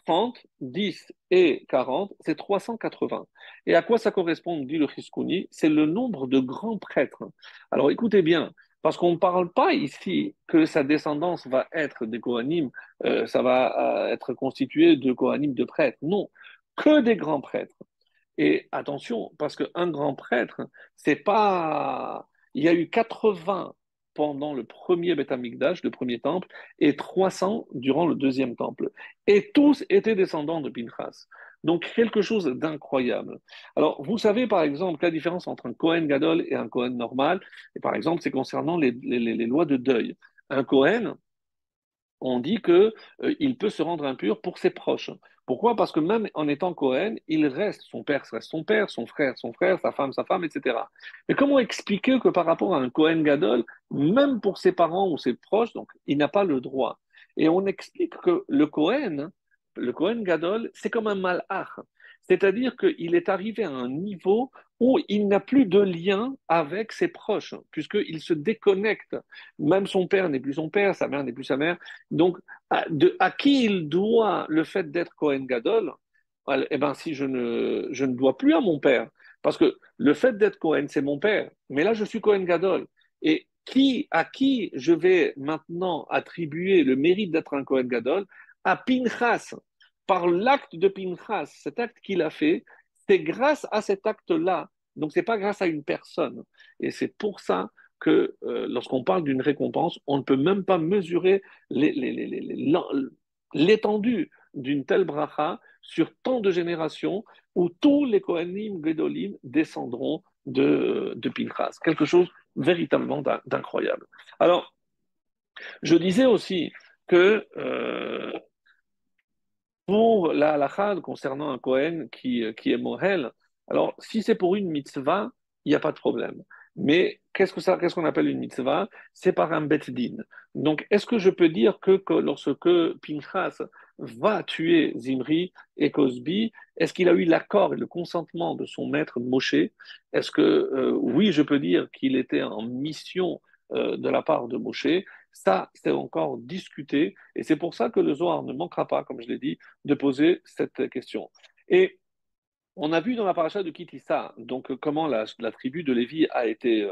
30, 10 et 40, c'est 380. Et à quoi ça correspond, dit le Chiskouni? C'est le nombre de grands prêtres. Alors écoutez bien, parce qu'on ne parle pas ici que sa descendance va être des Kohanim, ça va être constitué de Kohanim de prêtres. Non, que des grands prêtres. Et attention, parce qu'un grand prêtre, c'est pas. Il y a eu 80 pendant le premier Beth Amikdash, le premier temple, et 300 durant le deuxième temple. Et tous étaient descendants de Pinchas. Donc quelque chose d'incroyable. Alors, vous savez par exemple la différence entre un Kohen Gadol et un Kohen normal. Et par exemple, c'est concernant les lois de deuil. Un Kohen, on dit que il peut se rendre impur pour ses proches. Pourquoi? Parce que même en étant Cohen, il reste, son père reste son frère, sa femme, etc. Mais comment expliquer que par rapport à un Cohen Gadol, même pour ses parents ou ses proches, donc il n'a pas le droit. Et on explique que le Cohen Gadol, c'est comme un malach. C'est-à-dire qu'il est arrivé à un niveau où il n'a plus de lien avec ses proches, puisqu'il se déconnecte. Même son père n'est plus son père, sa mère n'est plus sa mère. Donc, à qui il doit le fait d'être Cohen Gadol? Eh ben, si je ne dois plus à mon père, parce que le fait d'être Cohen, c'est mon père, mais là, je suis Cohen Gadol. Et à qui je vais maintenant attribuer le mérite d'être un Cohen Gadol? À Pinchas. Par l'acte de Pinchas, cet acte qu'il a fait, c'est grâce à cet acte-là. Donc, c'est pas grâce à une personne. Et c'est pour ça que lorsqu'on parle d'une récompense, on ne peut même pas mesurer l'étendue d'une telle bracha sur tant de générations où tous les Kohanim Gedolim descendront de Pinchas. Quelque chose véritablement d'incroyable. Alors, je disais aussi que pour la halakha concernant un Kohen qui est Mohel, alors si c'est pour une mitzvah, il n'y a pas de problème. Mais qu'est-ce qu'on appelle une mitzvah? C'est par un bet din. Donc, est-ce que je peux dire que lorsque Pinchas va tuer Zimri et Cosbi, est-ce qu'il a eu l'accord et le consentement de son maître Moshe? Est-ce que, oui, je peux dire qu'il était en mission de la part de Moshe? Ça, c'est encore discuté, et c'est pour ça que le Zohar ne manquera pas, comme je l'ai dit, de poser cette question. Et On a vu dans la paracha de Kitissa, donc comment la tribu de Lévi a été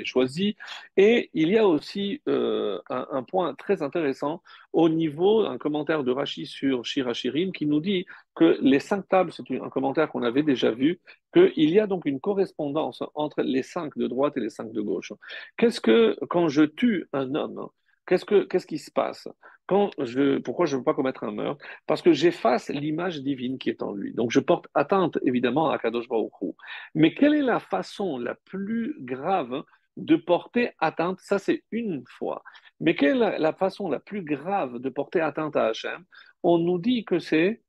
choisie. Et il y a aussi un point très intéressant au niveau, un commentaire de Rashi sur Shir HaShirim qui nous dit que les cinq tables, c'est un commentaire qu'on avait déjà vu, qu'il y a donc une correspondance entre les cinq de droite et les cinq de gauche. Quand je tue un homme, qu'est-ce qui se passe? Pourquoi je ne veux pas commettre un meurtre? Parce que j'efface l'image divine qui est en lui. Donc je porte atteinte évidemment à Kadosh Baruch Hu. Mais quelle est la façon la plus grave de porter atteinte? Ça, c'est une fois. Mais quelle est la façon la plus grave de porter atteinte à Hachem? On nous dit que c'est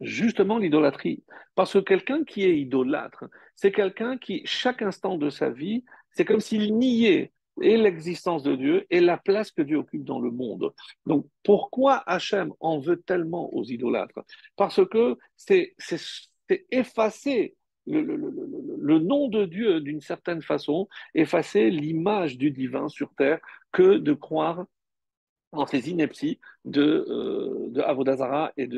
justement l'idolâtrie. Parce que quelqu'un qui est idolâtre, c'est quelqu'un qui, chaque instant de sa vie, c'est comme s'il niait et l'existence de Dieu et la place que Dieu occupe dans le monde. Donc, pourquoi Hachem en veut tellement aux idolâtres? Parce que c'est effacer le nom de Dieu d'une certaine façon, effacer l'image du divin sur terre que de croire dans ces inepties de Avodazara et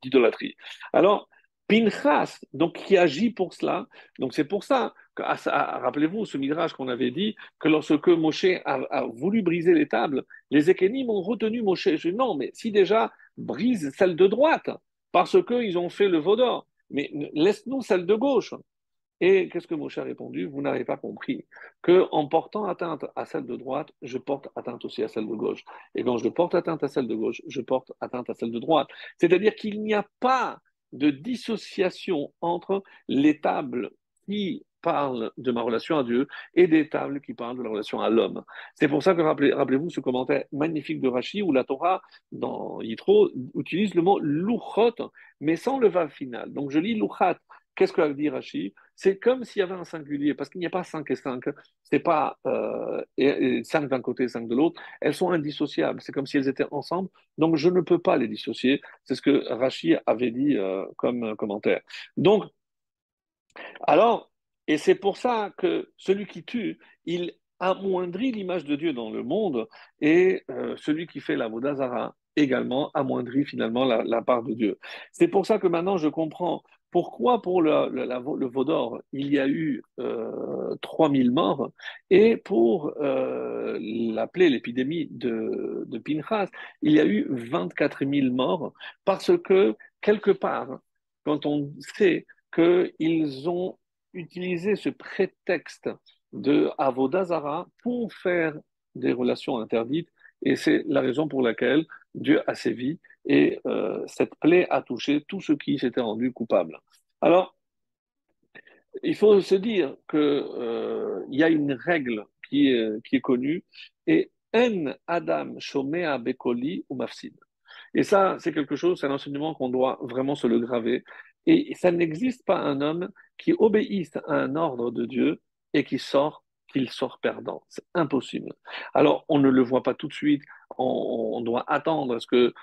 d'idolâtrie. Alors, Pinchas, donc, qui agit pour cela, donc c'est pour ça, rappelez-vous ce midrash qu'on avait dit, que lorsque Moshe a voulu briser les tables, les Ékénim ont retenu Moshe. Je dis non, mais si déjà, brise celle de droite, parce qu'ils ont fait le veau d'or, mais laisse-nous celle de gauche. Et qu'est-ce que Moshe a répondu? Vous n'avez pas compris que en portant atteinte à celle de droite, je porte atteinte aussi à celle de gauche. Et quand je porte atteinte à celle de gauche, je porte atteinte à celle de droite. C'est-à-dire qu'il n'y a pas de dissociation entre les tables qui parlent de ma relation à Dieu et des tables qui parlent de la relation à l'homme. C'est pour ça que rappelez-vous ce commentaire magnifique de Rashi où la Torah dans Yitro utilise le mot luchot, mais sans le vav final. Donc je lis luchat. Qu'est-ce que dit Rashi? C'est comme s'il y avait un singulier, parce qu'il n'y a pas 5 et 5. C'est pas 5 d'un côté et 5 de l'autre. Elles sont indissociables. C'est comme si elles étaient ensemble. Donc, je ne peux pas les dissocier. C'est ce que Rashi avait dit comme commentaire. Donc, alors, et c'est pour ça que celui qui tue, il amoindrit l'image de Dieu dans le monde, et celui qui fait la Vodazara également amoindrit finalement la part de Dieu. C'est pour ça que maintenant je comprends pourquoi pour le veau d'or, il y a eu 3000 morts, et pour l'épidémie de Pinchas, il y a eu 24 000 morts, parce que quelque part, quand on sait qu'ils ont utilisé ce prétexte de Avodazara pour faire des relations interdites, et c'est la raison pour laquelle Dieu a sévi, et cette plaie a touché tous ceux qui s'étaient rendus coupables. Alors, il faut se dire que il y a une règle qui est connue, et En Adam Shomea Bekoli ou Mafsid. Et ça, c'est quelque chose, c'est un enseignement qu'on doit vraiment se le graver. Et ça n'existe pas un homme qui obéisse à un ordre de Dieu et qu'il sort perdant. C'est impossible. Alors, on ne le voit pas tout de suite. On doit attendre parce que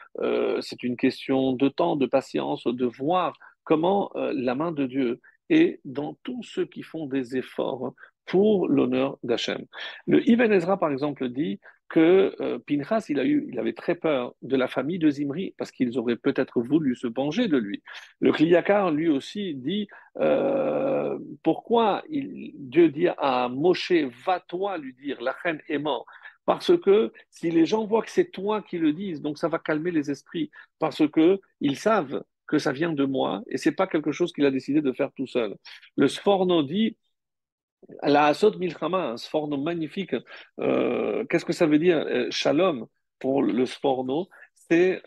c'est une question de temps, de patience, de voir comment la main de Dieu est dans tous ceux qui font des efforts pour l'honneur d'Hachem. Le Ibn Ezra, par exemple, dit que Pinchas, il avait très peur de la famille de Zimri parce qu'ils auraient peut-être voulu se venger de lui. Le Kliyakar, lui aussi, dit pourquoi Dieu dit à Moshe, va-toi lui dire, la reine est morte. Parce que si les gens voient que c'est toi qui le dises, donc ça va calmer les esprits, parce que ils savent que ça vient de moi et c'est pas quelque chose qu'il a décidé de faire tout seul. Le Sforno dit la Asot Milchama, un sforno magnifique. Qu'est-ce que ça veut dire shalom pour le sforno? C'est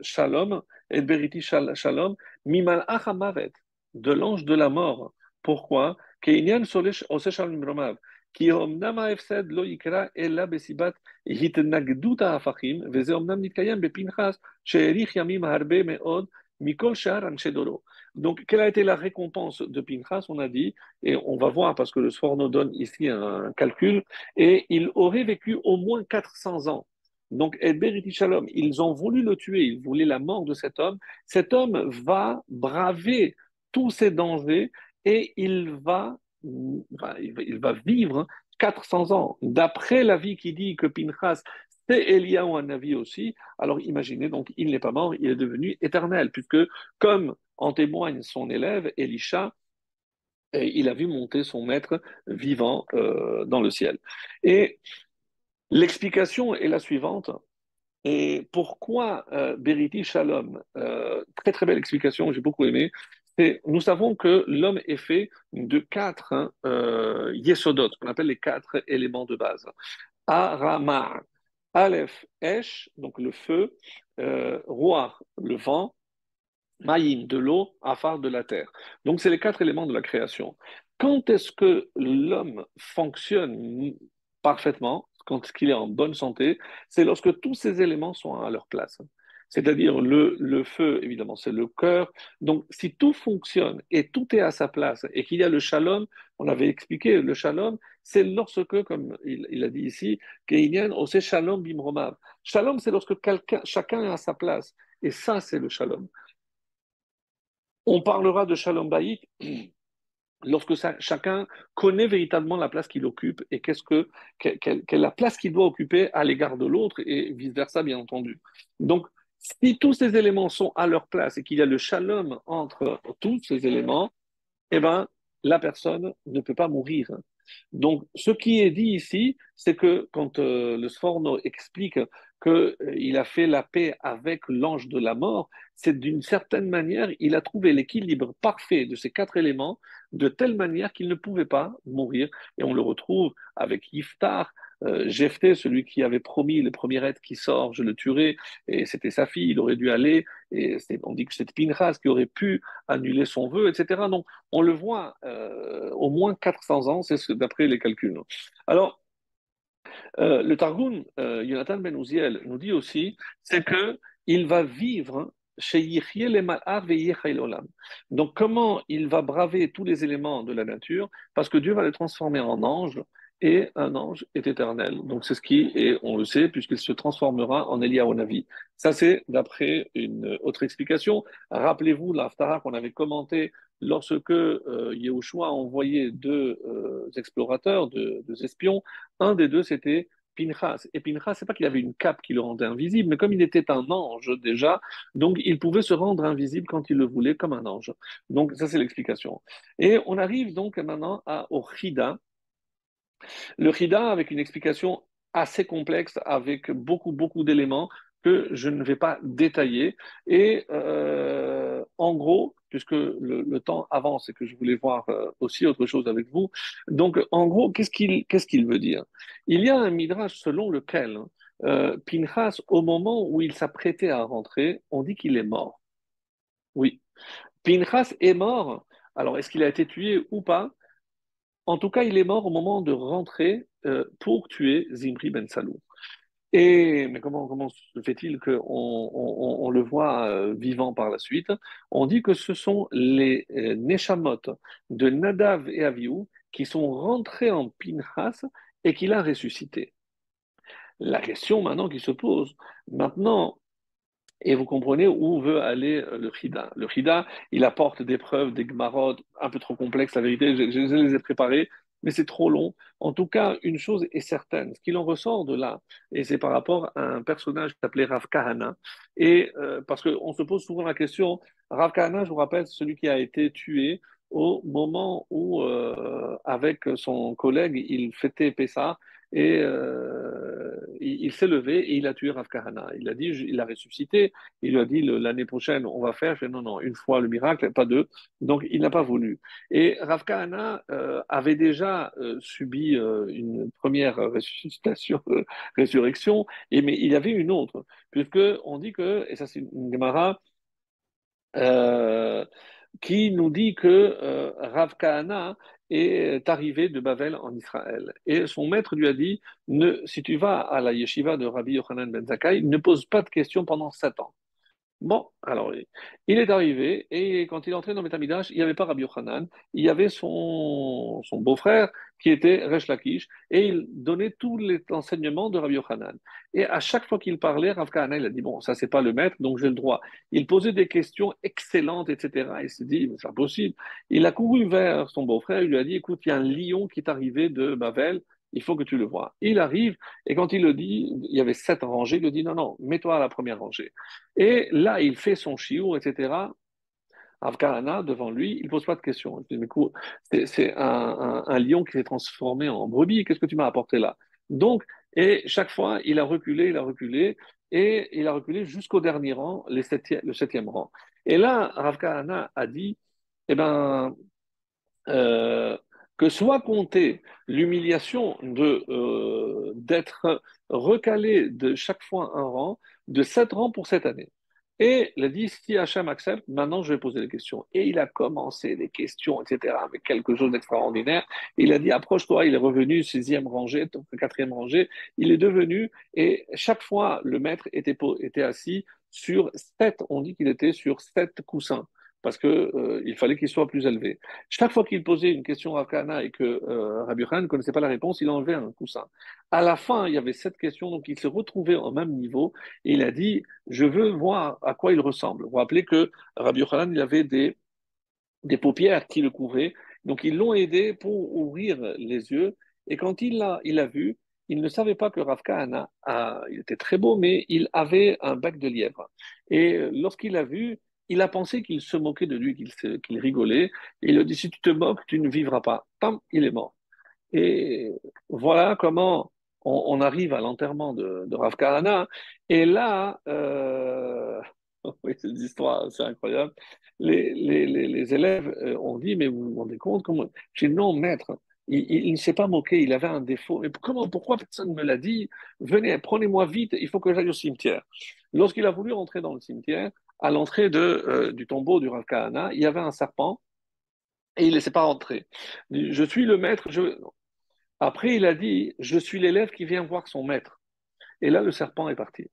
shalom, et beriti shalom, mimal achamavet, de l'ange de la mort. Pourquoi? Keinian solesh ose shalom romav. כי אמנם ההפסד לא יקרה אלא בסיבת התנגדות ההפכים, וזה אמנם מתקיים בפנחס שהאריך ימים הרבה מאוד מכל שאר אנשי דורו. Donc, quelle a été la récompense de Pinchas? On a dit, et on va voir parce que le Sforno donne ici un calcul, et il aurait vécu au moins 400 ans. Donc, Edber Shalom, ils ont voulu le tuer, ils voulaient la mort de cet homme. Cet homme va braver tous ces dangers et il va vivre 400 ans. D'après la vie qui dit que Pinchas c'est Eliyahu un Navi aussi. Alors imaginez, donc, il n'est pas mort, il est devenu éternel, puisque comme en témoigne son élève, Elisha, et il a vu monter son maître vivant dans le ciel. Et l'explication est la suivante. Et pourquoi Beriti Shalom très très belle explication, j'ai beaucoup aimé. Nous savons que l'homme est fait de quatre yesodot, qu'on appelle les quatre éléments de base. Arama, Aleph, Esh, donc le feu, Ruach, le vent, Maïm, de l'eau, Afar, de la terre. Donc, c'est les quatre éléments de la création. Quand est-ce que l'homme fonctionne parfaitement, quand il est en bonne santé, c'est lorsque tous ces éléments sont à leur place. C'est-à-dire le feu, évidemment, c'est le cœur. Donc, si tout fonctionne et tout est à sa place et qu'il y a le shalom, on avait expliqué, le shalom, c'est lorsque, comme il a dit ici, Keïnian, ose shalom bimromav. Shalom, c'est lorsque chacun est à sa place. Et ça, c'est le shalom. On parlera de Shalom Bayit lorsque chacun connaît véritablement la place qu'il occupe et quelle est la place qu'il doit occuper à l'égard de l'autre et vice-versa, bien entendu. Donc, si tous ces éléments sont à leur place et qu'il y a le shalom entre tous ces éléments, eh ben, la personne ne peut pas mourir. Donc, ce qui est dit ici, c'est que quand le Sforno explique qu'il a fait la paix avec l'ange de la mort, c'est d'une certaine manière, il a trouvé l'équilibre parfait de ces quatre éléments de telle manière qu'il ne pouvait pas mourir. Et on le retrouve avec Yiftar, Jephthé, celui qui avait promis le premier être qui sort, je le tuerai, et c'était sa fille, il aurait dû aller, et on dit que c'est Pinchas qui aurait pu annuler son vœu, etc. Donc, on le voit au moins 400 ans, c'est d'après les calculs. Alors, le Targum, Jonathan Ben Uziel, nous dit aussi, c'est que il va vivre chez Yichye le Malach ve Yichye l'Olam. Donc, comment il va braver tous les éléments de la nature? Parce que Dieu va le transformer en ange, et un ange est éternel. Donc, c'est ce qui est, on le sait, puisqu'il se transformera en Eliyahu Navi. Ça, c'est d'après une autre explication. Rappelez-vous l'Haftara qu'on avait commenté lorsque Yehoshua a envoyé deux explorateurs, deux espions. Un des deux, c'était Pinchas. Et Pinchas, c'est pas qu'il avait une cape qui le rendait invisible, mais comme il était un ange déjà, donc il pouvait se rendre invisible quand il le voulait, comme un ange. Donc ça, c'est l'explication. Et on arrive donc maintenant au Chida. Le Chida avec une explication assez complexe, avec beaucoup, beaucoup d'éléments que je ne vais pas détailler. Et en gros, puisque le temps avance et que je voulais voir aussi autre chose avec vous, donc en gros, qu'est-ce qu'il veut dire? Il y a un midrash selon lequel Pinchas, au moment où il s'apprêtait à rentrer, on dit qu'il est mort. Oui, Pinchas est mort. Alors, est-ce qu'il a été tué ou pas? En tout cas, il est mort au moment de rentrer pour tuer Zimri Ben Salou. Mais comment se fait-il qu'on le voit vivant par la suite? On dit que ce sont les Neshamot de Nadav et Avihu qui sont rentrés en Pinchas et qu'il a ressuscité. La question maintenant qui se pose, maintenant, et vous comprenez où veut aller le Chida. Le Chida, il apporte des preuves, des Gmarot un peu trop complexes, la vérité, je les ai préparées, mais c'est trop long. En tout cas, une chose est certaine, ce qu'il en ressort de là, et c'est par rapport à un personnage qui s'appelait Rav Kahana, et parce qu'on se pose souvent la question, Rav Kahana, je vous rappelle, c'est celui qui a été tué au moment où, avec son collègue, il fêtait Pessah, et il s'est levé et il a tué Rav Kahana. Il a dit, il a ressuscité. Il lui a dit l'année prochaine, on va faire. Je dis, non, non, une fois le miracle, pas deux. Donc, il n'a pas voulu. Et Rav Kahana avait déjà subi une première ressuscitation, résurrection, mais il y avait une autre, puisque on dit que, et ça c'est une Gemara, euh, qui nous dit que Rav Kahana est arrivé de Bavel en Israël. Et son maître lui a dit, si tu vas à la yeshiva de Rabbi Yochanan ben Zakkai, ne pose pas de questions pendant 7 ans. Bon, alors, il est arrivé et quand il est entré dans Beth Amikdash, il n'y avait pas Rabbi Yochanan, il y avait son beau-frère qui était Resh Lakish et il donnait tous les enseignements de Rabbi Yochanan. Et à chaque fois qu'il parlait, Rav Kahana, il a dit, bon, ça c'est pas le maître, donc j'ai le droit. Il posait des questions excellentes, etc. Il s'est dit, c'est impossible. Il a couru vers son beau-frère, il lui a dit, écoute, il y a un lion qui est arrivé de Babel, il faut que tu le vois. Il arrive, et quand il le dit, il y avait 7 rangées, il le dit, non, non, mets-toi à la première rangée. Et là, il fait son chiour, etc. Avkahana, devant lui, il ne pose pas de questions. Il dit, mais c'est un lion qui s'est transformé en brebis, qu'est-ce que tu m'as apporté là? Donc, et chaque fois, il a reculé, et il a reculé jusqu'au dernier rang, le 7e rang. Et là, Rav Kahana a dit, eh ben, euh, que soit comptée l'humiliation d'être recalé de chaque fois un rang, de 7 rangs pour cette année. Et il a dit, si Hachem accepte, maintenant je vais poser des questions. Et il a commencé des questions, etc., avec quelque chose d'extraordinaire. Il a dit, approche-toi, il est revenu, 6e rangée, donc 4e rangée. Il est devenu, et chaque fois, le maître était assis sur 7, on dit qu'il était sur 7 coussins, parce que, il fallait qu'il soit plus élevé. Chaque fois qu'il posait une question à Kana et que Rabbi Yochanan ne connaissait pas la réponse, il enlevait un coussin. À la fin, il y avait 7 questions, donc il se retrouvait au même niveau et il a dit, je veux voir à quoi il ressemble. Vous vous rappelez que Rabbi Yochanan, il avait des paupières qui le couvraient, donc ils l'ont aidé pour ouvrir les yeux et quand il a vu, il ne savait pas que Rav Kahana, il était très beau, mais il avait un bec de lièvre. Et lorsqu'il a vu, il a pensé qu'il se moquait de lui, qu'il rigolait. Et il a dit, si tu te moques, tu ne vivras pas. Pam, il est mort. Et voilà comment on arrive à l'enterrement de Rav Kahana. Et là, oui, cette histoire, c'est incroyable. Les élèves ont dit, mais vous vous rendez compte comment... J'ai dit, non, maître, il ne s'est pas moqué, il avait un défaut. Mais pourquoi personne ne me l'a dit? Venez, prenez-moi vite, il faut que j'aille au cimetière. Lorsqu'il a voulu rentrer dans le cimetière, à l'entrée du tombeau du Rav Kahana, il y avait un serpent et il ne laissait pas rentrer. Il dit, je suis le maître, après, il a dit, je suis l'élève qui vient voir son maître. Et là, le serpent est parti.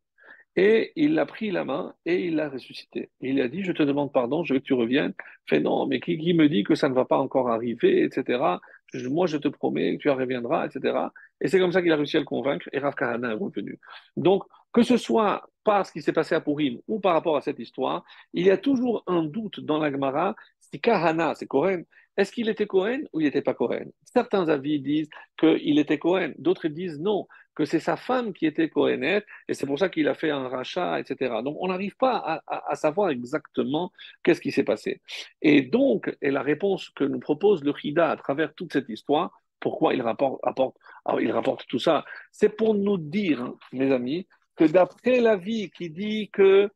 Et il l'a pris la main et il l'a ressuscité. Et il a dit, je te demande pardon, je veux que tu reviennes. Fait non, mais qui me dit que ça ne va pas encore arriver, etc. Moi, je te promets que tu reviendras, etc. Et c'est comme ça qu'il a réussi à le convaincre et Rav Kahana est revenu. Donc, que ce soit par ce qui s'est passé à Purim ou par rapport à cette histoire, il y a toujours un doute dans la Gemara, si Kahana, c'est Kohen, est-ce qu'il était Kohen ou il n'était pas Kohen? Certains avis disent qu'il était Kohen, d'autres disent non, que c'est sa femme qui était Kohenet, et c'est pour ça qu'il a fait un rachat, etc. Donc, on n'arrive pas à savoir exactement qu'est-ce qui s'est passé. Et donc, et la réponse que nous propose le Chida à travers toute cette histoire, pourquoi il rapporte tout ça, c'est pour nous dire, hein, mes amis, que d'après la vie qui dit que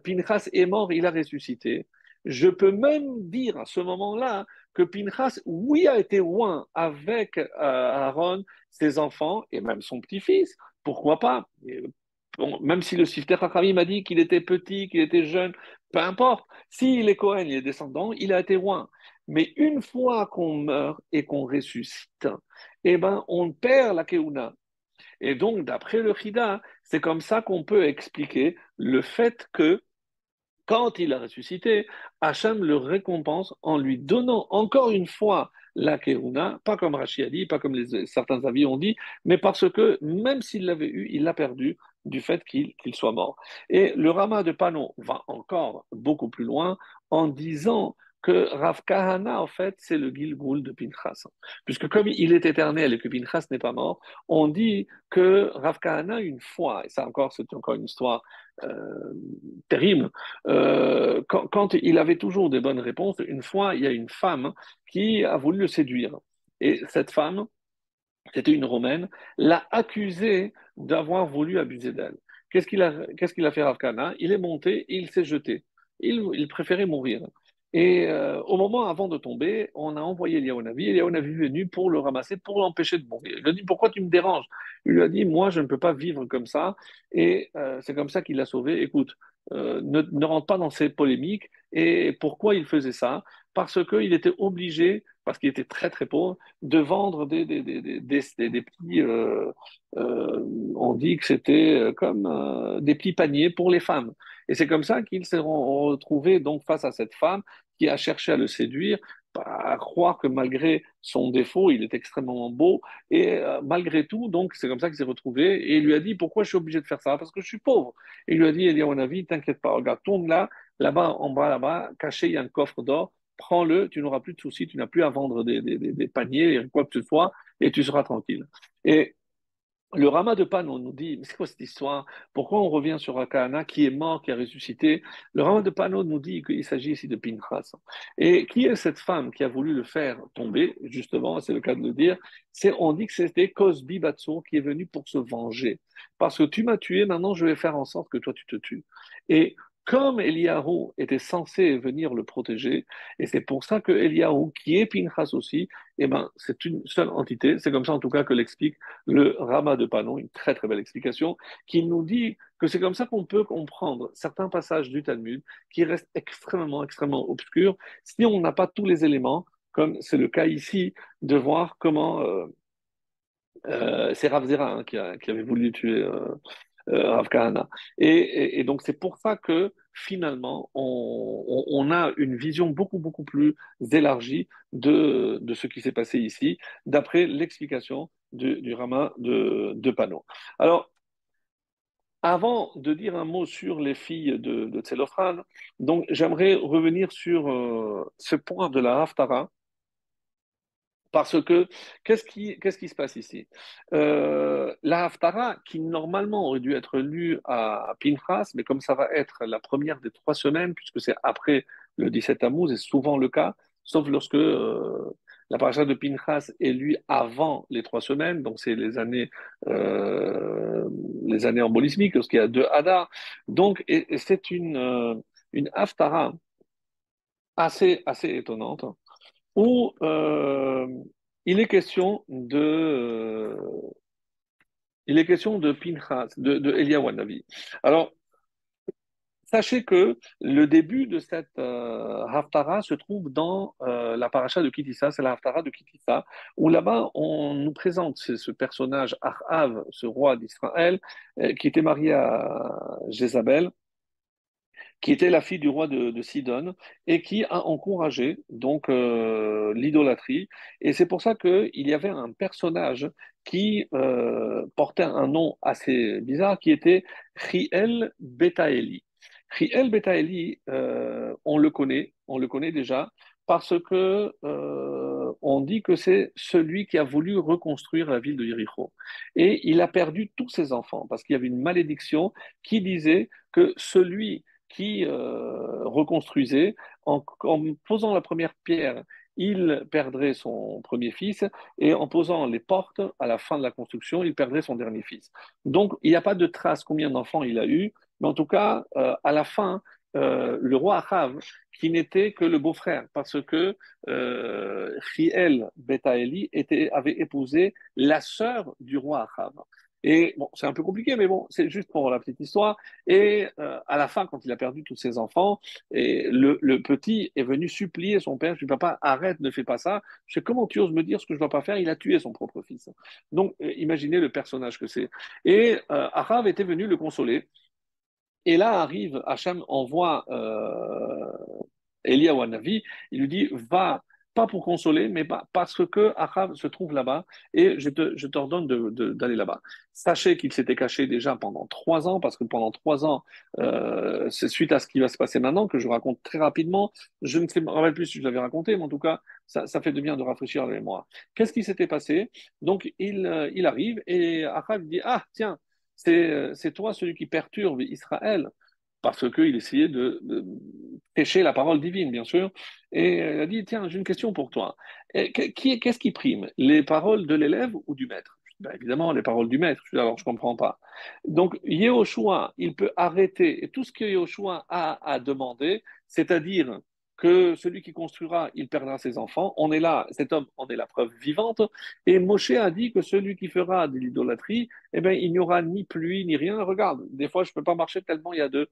Pinchas est mort, il a ressuscité, je peux même dire à ce moment-là que Pinchas, oui, a été loin avec Aaron, ses enfants et même son petit-fils. Pourquoi pas? Bon, même si le Sifter Hachamim m'a dit qu'il était petit, qu'il était jeune, peu importe. S'il est Cohen, il est descendant, il a été loin. Mais une fois qu'on meurt et qu'on ressuscite, eh ben, on perd la Keuna. Et donc, d'après le Chida, c'est comme ça qu'on peut expliquer le fait que quand il a ressuscité, Hachem le récompense en lui donnant encore une fois la Keuna, pas comme Rashi a dit, pas comme certains avis ont dit, mais parce que même s'il l'avait eu, il l'a perdu du fait qu'il soit mort. Et le Rama de Panon va encore beaucoup plus loin en disant que Rav Kahana, en fait, c'est le Gilgul de Pinchas. Puisque comme il est éternel et que Pinchas n'est pas mort, on dit que Rav Kahana, une fois, et ça encore, c'est encore une histoire euh, terrible, quand il avait toujours des bonnes réponses, une fois, il y a une femme qui a voulu le séduire. Et cette femme, c'était une Romaine, l'a accusé d'avoir voulu abuser d'elle. Qu'est-ce qu'il a fait Rav Kana? Il est monté et il s'est jeté. Il préférait mourir. Et au moment avant de tomber, on a envoyé Eliaonavi. Eliaonavi est venu pour le ramasser, pour l'empêcher de mourir. Il lui a dit, pourquoi tu me déranges? Il lui a dit, moi, je ne peux pas vivre comme ça. Et c'est comme ça qu'il l'a sauvé. Écoute, ne rentre pas dans ces polémiques. Et pourquoi il faisait ça? Parce qu'il était obligé, parce qu'il était très très pauvre, de vendre des petits, on dit que c'était comme des petits paniers pour les femmes. Et c'est comme ça qu'ils se sont retrouvés donc face à cette femme qui a cherché à le séduire, à croire que malgré son défaut, il est extrêmement beau. Et malgré tout, donc c'est comme ça qu'il s'est retrouvé. Et il lui a dit, pourquoi je suis obligé de faire ça? Parce que je suis pauvre. Et il lui a dit, Eliaonavi, t'inquiète pas, regarde, tourne là, là-bas, en bas, là-bas, caché, il y a un coffre d'or. Prends-le, tu n'auras plus de soucis, tu n'as plus à vendre des paniers, quoi que ce soit, et tu seras tranquille. Et le Rama de Pano nous dit, mais c'est quoi cette histoire? Pourquoi on revient sur Akahana qui est mort, qui a ressuscité? Le Rama de Pano nous dit qu'il s'agit ici de Pinchas. Et qui est cette femme qui a voulu le faire tomber? Justement, c'est le cas de le dire. On dit que c'était Cosbi Batso qui est venu pour se venger. Parce que tu m'as tué, maintenant je vais faire en sorte que toi tu te tues. Et comme Eliyahu était censé venir le protéger, et c'est pour ça que Eliyahu, qui est Pinchas aussi, eh ben, c'est une seule entité. C'est comme ça en tout cas que l'explique le Rama de Panon, une très très belle explication, qui nous dit que c'est comme ça qu'on peut comprendre certains passages du Talmud qui restent extrêmement, extrêmement obscurs si on n'a pas tous les éléments, comme c'est le cas ici, de voir comment c'est Rav Zera hein, qui avait voulu tuer Rav Kahana. Et donc c'est pour ça que finalement on a une vision beaucoup beaucoup plus élargie de ce qui s'est passé ici, d'après l'explication du Rama de Pano. Alors, avant de dire un mot sur les filles de Tselofran, donc j'aimerais revenir sur ce point de la Haftara, parce que qu'est-ce qui se passe ici? La Haftara, qui normalement aurait dû être lue à Pinchas, mais comme ça va être la première des 3 semaines, puisque c'est après le 17 Tammuz, c'est souvent le cas, sauf lorsque la paracha de Pinchas est lue avant les 3 semaines, donc c'est les années embolismiques, lorsqu'il y a 2 Hadar. Donc, et c'est une Haftara assez étonnante où il est question il est question de Pinchas, de Eliyahu Hanavi. Alors, sachez que le début de cette Haftara se trouve dans la paracha de Kitissa, c'est la Haftara de Kitissa, où là-bas on nous présente ce personnage Achav, ce roi d'Israël, qui était marié à Jézabel, qui était la fille du roi de Sidon et qui a encouragé donc l'idolâtrie. Et c'est pour ça qu'il y avait un personnage qui portait un nom assez bizarre, qui était Riel Betaeli. Riel Betaeli, on le connaît déjà parce que on dit que c'est celui qui a voulu reconstruire la ville de Jéricho. Et il a perdu tous ses enfants parce qu'il y avait une malédiction qui disait que celui qui reconstruisait, en posant la première pierre, il perdrait son premier fils, et en posant les portes à la fin de la construction, il perdrait son dernier fils. Donc, il n'y a pas de trace combien d'enfants il a eu, mais en tout cas, à la fin, le roi Achav, qui n'était que le beau-frère, parce que Chiel Betaeli avait épousé la sœur du roi Achav. Et bon, c'est un peu compliqué, mais bon, c'est juste pour la petite histoire. Et à la fin, quand il a perdu tous ses enfants, et le petit est venu supplier son père, je dis, papa, arrête, ne fais pas ça. Je sais, comment tu oses me dire ce que je ne dois pas faire? Il a tué son propre fils. Donc, imaginez le personnage que c'est. Et Achav était venu le consoler. Et là arrive, Hachem envoie Eliyahu Hanavi, il lui dit, va, pas pour consoler, mais parce que Achav se trouve là-bas, et je t'ordonne d'aller là-bas. Sachez qu'il s'était caché déjà pendant 3 ans, parce que pendant 3 ans, c'est suite à ce qui va se passer maintenant, que je raconte très rapidement. Je ne me rappelle plus si je l'avais raconté, mais en tout cas, ça fait de bien de rafraîchir la mémoire. Qu'est-ce qui s'était passé? Donc, il arrive, et Achav dit, ah, tiens, c'est toi celui qui perturbe Israël parce qu'il essayait de pêcher la parole divine, bien sûr. Et elle a dit, tiens, j'ai une question pour toi. Qu'est-ce qui prime, les paroles de l'élève ou du maître? Ben, évidemment, les paroles du maître. Alors, je ne comprends pas. Donc, Yehoshua, il peut arrêter et tout ce que Yehoshua a à demander, c'est-à-dire que celui qui construira, il perdra ses enfants. On est là, cet homme en est la preuve vivante. Et Moshe a dit que celui qui fera de l'idolâtrie, eh bien, il n'y aura ni pluie ni rien. Regarde, des fois, je ne peux pas marcher tellement il y a de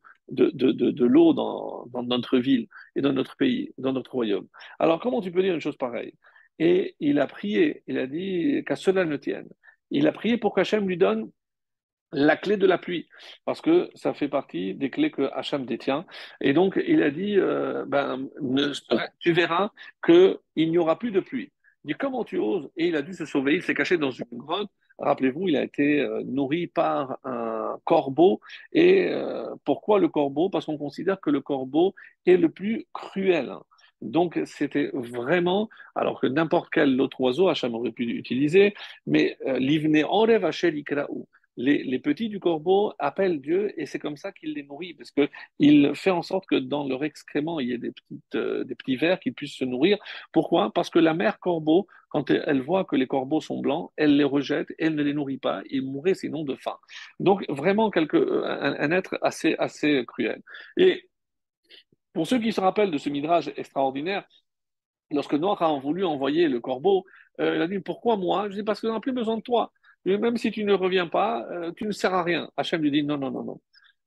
l'eau dans notre ville et dans notre pays, dans notre royaume. Alors, comment tu peux dire une chose pareille? Et il a prié, il a dit qu'à cela ne tienne. Il a prié pour qu'Hachem lui donne la clé de la pluie, parce que ça fait partie des clés que Hacham détient. Et donc, il a dit, tu verras qu'il n'y aura plus de pluie. Il dit, comment tu oses? Et il a dû se sauver, il s'est caché dans une grotte. Rappelez-vous, il a été nourri par un corbeau. Et pourquoi le corbeau? Parce qu'on considère que le corbeau est le plus cruel. Donc, c'était vraiment, alors que n'importe quel autre oiseau, Hacham aurait pu l'utiliser, mais l'ivne orev asher ikra'u. Les petits du corbeau appellent Dieu et c'est comme ça qu'il les nourrit, parce qu'il fait en sorte que dans leur excrément, il y ait des petits vers qui puissent se nourrir. Pourquoi? Parce que la mère corbeau, quand elle voit que les corbeaux sont blancs, elle les rejette et elle ne les nourrit pas. Ils mourraient sinon de faim. Donc, vraiment un être assez cruel. Et pour ceux qui se rappellent de ce midrash extraordinaire, lorsque Noach a voulu envoyer le corbeau, il a dit, pourquoi moi? Je dis, parce qu'on n'a plus besoin de toi. Même si tu ne reviens pas, tu ne sers à rien. Hachem lui dit, non, non, non, non.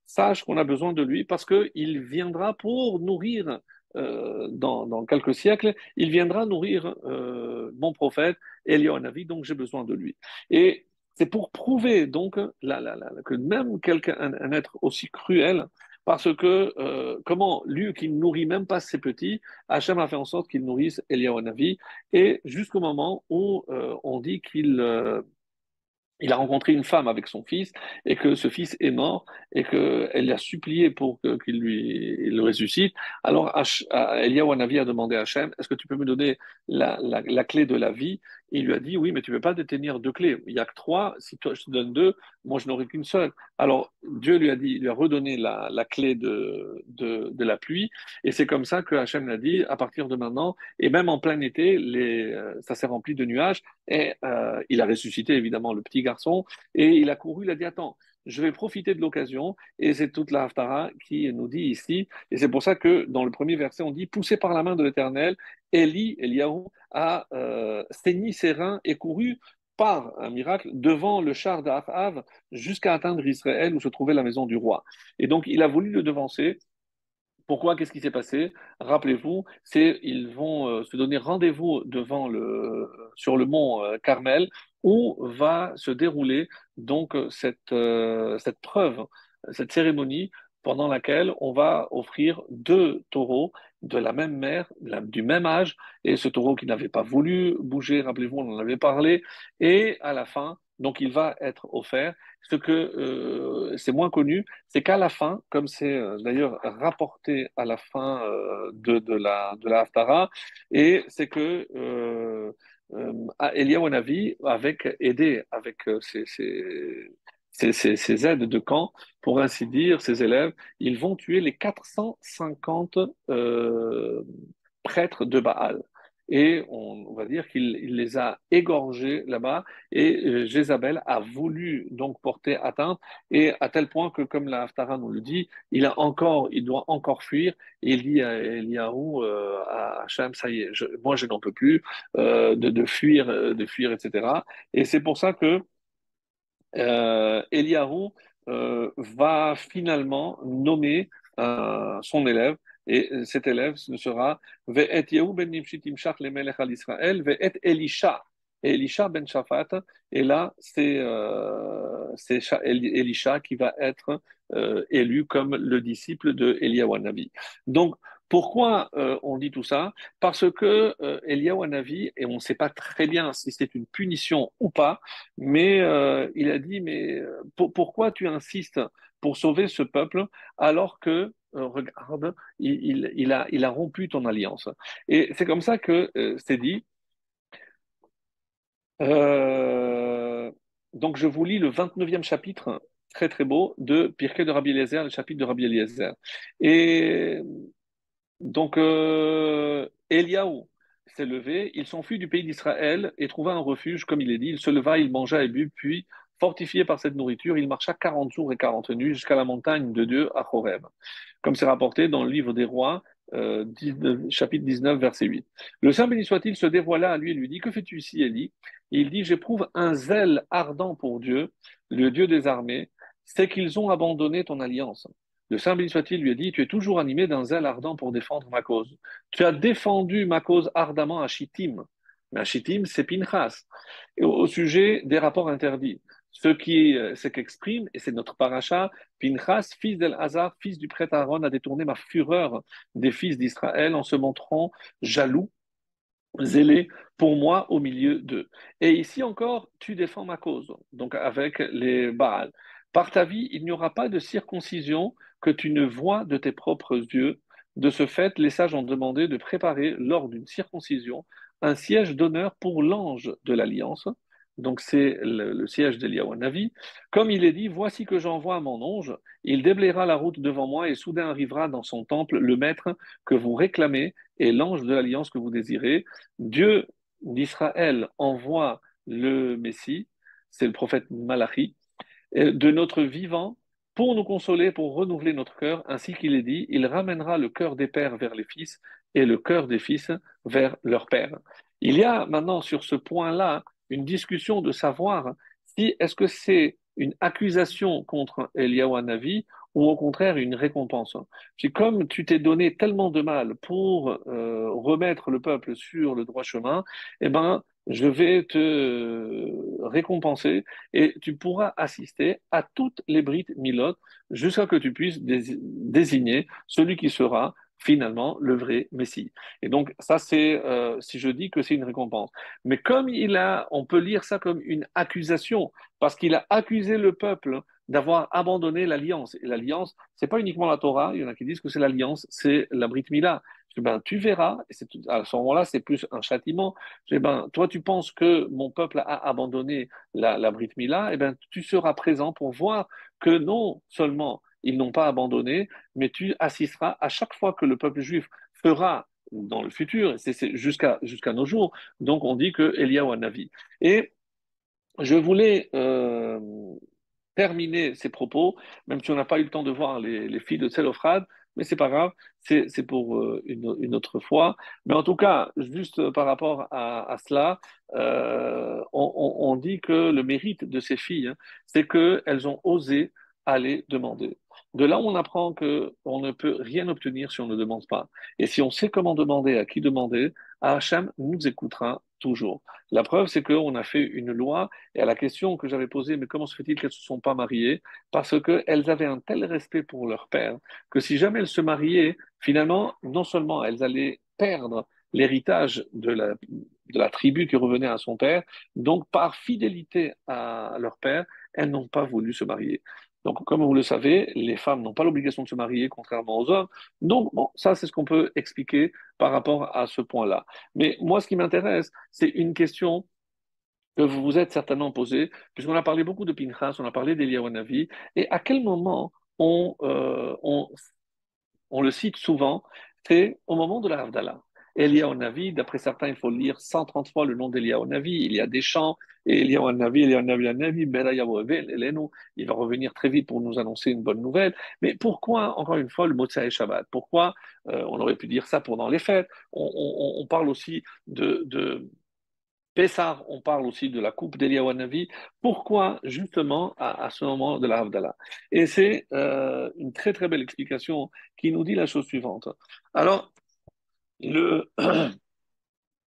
Sache qu'on a besoin de lui parce qu'il viendra pour nourrir, dans quelques siècles, il viendra nourrir mon prophète, Eliyahu, donc j'ai besoin de lui. Et c'est pour prouver donc que même un être aussi cruel, parce que comment lui qui ne nourrit même pas ses petits, Hachem a fait en sorte qu'il nourrisse Eliyahu, et jusqu'au moment où on dit il a rencontré une femme avec son fils et que ce fils est mort et qu'elle a supplié pour qu'il le ressuscite. Alors Eliyahu Hanavi a demandé à Hachem, est-ce que tu peux me donner la clé de la vie? Il lui a dit, oui, mais tu ne peux pas détenir deux clés. Il n'y a que trois. Si toi, je te donne deux, moi, je n'aurai qu'une seule. Alors Dieu lui a dit, il lui a redonné la clé de la pluie. Et c'est comme ça que Hachem l'a dit, à partir de maintenant, et même en plein été, ça s'est rempli de nuages. Et il a ressuscité évidemment le petit garçon et il a couru, il a dit attends, je vais profiter de l'occasion et c'est toute la Haftara qui nous dit ici et c'est pour ça que dans le premier verset on dit poussé par la main de l'Éternel, Eliyahu a saigné ses reins et couru par un miracle devant le char d'Achav jusqu'à atteindre Israël où se trouvait la maison du roi. Et donc il a voulu le devancer. Pourquoi? Qu'est-ce qui s'est passé? Rappelez-vous, ils vont se donner rendez-vous sur le mont Carmel, où va se dérouler donc cette preuve, cette cérémonie pendant laquelle on va offrir deux taureaux de la même mère, du même âge, et ce taureau qui n'avait pas voulu bouger, rappelez-vous, on en avait parlé, et à la fin, donc il va être offert. Ce que c'est moins connu, c'est qu'à la fin, comme c'est d'ailleurs rapporté à la fin de la Haftara, et c'est que Eliyahu Hanavi, avec aidé avec ses aides de camp, pour ainsi dire, ses élèves, ils vont tuer les 450 prêtres de Baal. Et on va dire qu'il les a égorgés là-bas, et Jézabel a voulu donc porter atteinte, et à tel point que, comme la Haftara nous le dit, il doit encore fuir, et il dit à Eliyahu, à Hachem, ça y est, moi je n'en peux plus de fuir, etc. Et c'est pour ça que Eliyahu va finalement nommer son élève, et cet élève ce sera Ve'et Yehu ben Nimshit Imshach lemelech al Israël, Ve'et Elisha, et Elisha ben Shaphat, et là c'est Elisha qui va être élu comme le disciple de Eliyahu Hanavi. Donc, pourquoi on dit tout ça? Parce que Eliyahu Hanavi, et on ne sait pas très bien si c'est une punition ou pas, mais il a dit, mais pourquoi tu insistes pour sauver ce peuple alors que, regarde, il a rompu ton alliance. Et c'est comme ça que c'est dit. Euh, donc je vous lis le 29e chapitre, très très beau, de Pirkei de Rabbi Eliezer, le chapitre de Rabbi Eliezer. Et donc, Eliaou s'est levé, il s'enfuit du pays d'Israël et trouva un refuge, comme il est dit. Il se leva, il mangea et but, puis, fortifié par cette nourriture, il marcha 40 jours et 40 nuits jusqu'à la montagne de Dieu à Horeb, comme c'est rapporté dans le livre des rois, chapitre 19, verset 8. Le Saint béni soit-il se dévoila à lui et lui dit, que fais-tu ici, Élie? Et il dit, j'éprouve un zèle ardent pour Dieu, le Dieu des armées, c'est qu'ils ont abandonné ton alliance. Le Saint béni soit-il lui a dit, tu es toujours animé d'un zèle ardent pour défendre ma cause. Tu as défendu ma cause ardemment à Chittim. Mais à Chittim, c'est Pinchas. Et au sujet des rapports interdits. Ce qu'exprime, et c'est notre paracha, Pinchas, fils d'El-Hazar, fils du prêtre Aaron, a détourné ma fureur des fils d'Israël en se montrant jaloux, zélé pour moi au milieu d'eux. Et ici encore, tu défends ma cause, donc avec les Baals. Par ta vie, il n'y aura pas de circoncision que tu ne vois de tes propres yeux, De ce fait, les sages ont demandé de préparer lors d'une circoncision un siège d'honneur pour l'ange de l'Alliance. Donc c'est le siège d'Eliaou Navi. Comme il est dit, voici que j'envoie mon ange, il déblayera la route devant moi et soudain arrivera dans son temple le maître que vous réclamez et l'ange de l'Alliance que vous désirez. Dieu d'Israël envoie le Messie, c'est le prophète Malachi, de notre vivant pour nous consoler, pour renouveler notre cœur, ainsi qu'il est dit, il ramènera le cœur des pères vers les fils et le cœur des fils vers leur père. Il y a maintenant sur ce point-là une discussion de savoir si est-ce que c'est une accusation contre Eliyahu Hanavi ou au contraire une récompense. Si comme tu t'es donné tellement de mal pour remettre le peuple sur le droit chemin, eh ben, je vais te récompenser et tu pourras assister à toutes les brites milotes jusqu'à que tu puisses désigner celui qui sera finalement le vrai Messie. Et donc ça c'est si je dis que c'est une récompense. Mais comme on peut lire ça comme une accusation parce qu'il a accusé le peuple d'avoir abandonné l'alliance. Et l'alliance, c'est pas uniquement la Torah. Il y en a qui disent que c'est l'alliance, c'est la Brit Mila. Ben, tu verras, et à ce moment-là, c'est plus un châtiment. Ben, toi, tu penses que mon peuple a abandonné la Brit Mila, eh ben, tu seras présent pour voir que non seulement ils n'ont pas abandonné, mais tu assisteras à chaque fois que le peuple juif fera dans le futur, c'est jusqu'à nos jours. Donc on dit que Eliyahu Hanavi. Et je voulais terminer ces propos, même si on n'a pas eu le temps de voir les filles de Tselophrad, mais c'est pas grave, c'est pour une autre fois. Mais en tout cas, juste par rapport à cela, on dit que le mérite de ces filles, hein, c'est qu'elles ont osé aller demander. De là, on apprend que on ne peut rien obtenir si on ne demande pas. Et si on sait comment demander, à qui demander, Hachem nous écoutera toujours. La preuve, c'est qu'on a fait une loi et à la question que j'avais posée, mais comment se fait-il qu'elles ne se sont pas mariées? Parce qu'elles avaient un tel respect pour leur père que si jamais elles se mariaient, finalement, non seulement elles allaient perdre l'héritage de la tribu qui revenait à son père, donc par fidélité à leur père, elles n'ont pas voulu se marier. Donc, comme vous le savez, les femmes n'ont pas l'obligation de se marier, contrairement aux hommes. Donc, bon, ça, c'est ce qu'on peut expliquer par rapport à ce point-là. Mais moi, ce qui m'intéresse, c'est une question que vous vous êtes certainement posé, puisqu'on a parlé beaucoup de Pinchas, on a parlé d'Eliyahu Hanavi, et à quel moment on le cite souvent, c'est au moment de la Havdalah. Eliyahu Hanavi, d'après certains, il faut lire 130 fois le nom d'Eliyahu Hanavi, il y a des chants, et Eliyahu Hanavi, Eliyahu Hanavi, Eliyahu Hanavi, Bera Yahuvel, Elenu, il va revenir très vite pour nous annoncer une bonne nouvelle. Mais pourquoi, encore une fois, le Motsai Shabbat? Pourquoi on aurait pu dire ça pendant les fêtes? On parle aussi de Pessah, on parle aussi de la coupe d'Eliyahu Hanavi. Pourquoi justement à ce moment de la Havdalah? Et c'est une très très belle explication qui nous dit la chose suivante. Alors, le,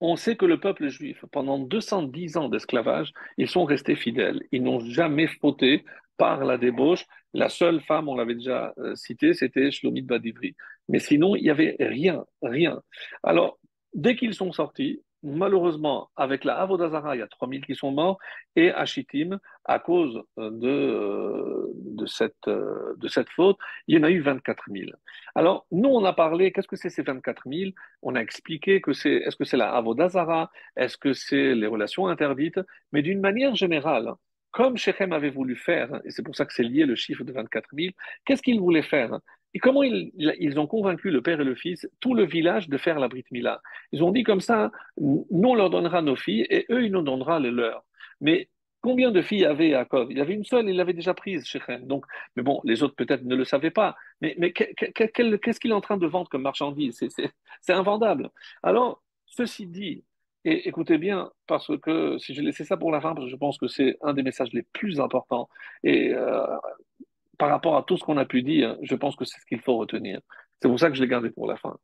on sait que le peuple juif, pendant 210 ans d'esclavage, ils sont restés fidèles. Ils n'ont jamais fauté par la débauche. La seule femme, on l'avait déjà citée, c'était Shlomit Badivri. Mais sinon, il n'y avait rien, rien. Alors, dès qu'ils sont sortis, malheureusement, avec la Avodazara, il y a 3000 qui sont morts, et à Shittim, à cause de cette faute, il y en a eu 24 000. Alors, nous, on a parlé, qu'est-ce que c'est ces 24 000? On a expliqué que est-ce que c'est la Avodazara, est-ce que c'est les relations interdites, mais d'une manière générale, comme Shechem avait voulu faire, et c'est pour ça que c'est lié le chiffre de 24 000, qu'est-ce qu'ils voulaient faire? Et comment ils ont convaincu le père et le fils, tout le village, de faire la Brit Mila? Ils ont dit comme ça, nous on leur donnera nos filles et eux ils nous donneront les leurs. Mais combien de filles avait Yaakov? Il avait une seule, il l'avait déjà prise, Shechem. Donc, mais bon, les autres peut-être ne le savaient pas. Mais qu'est-ce qu'il est en train de vendre comme marchandise? C'est invendable. Alors, ceci dit, et écoutez bien, parce que si je laissais ça pour la fin, parce que je pense que c'est un des messages les plus importants, et par rapport à tout ce qu'on a pu dire, je pense que c'est ce qu'il faut retenir. C'est pour ça que je l'ai gardé pour la fin.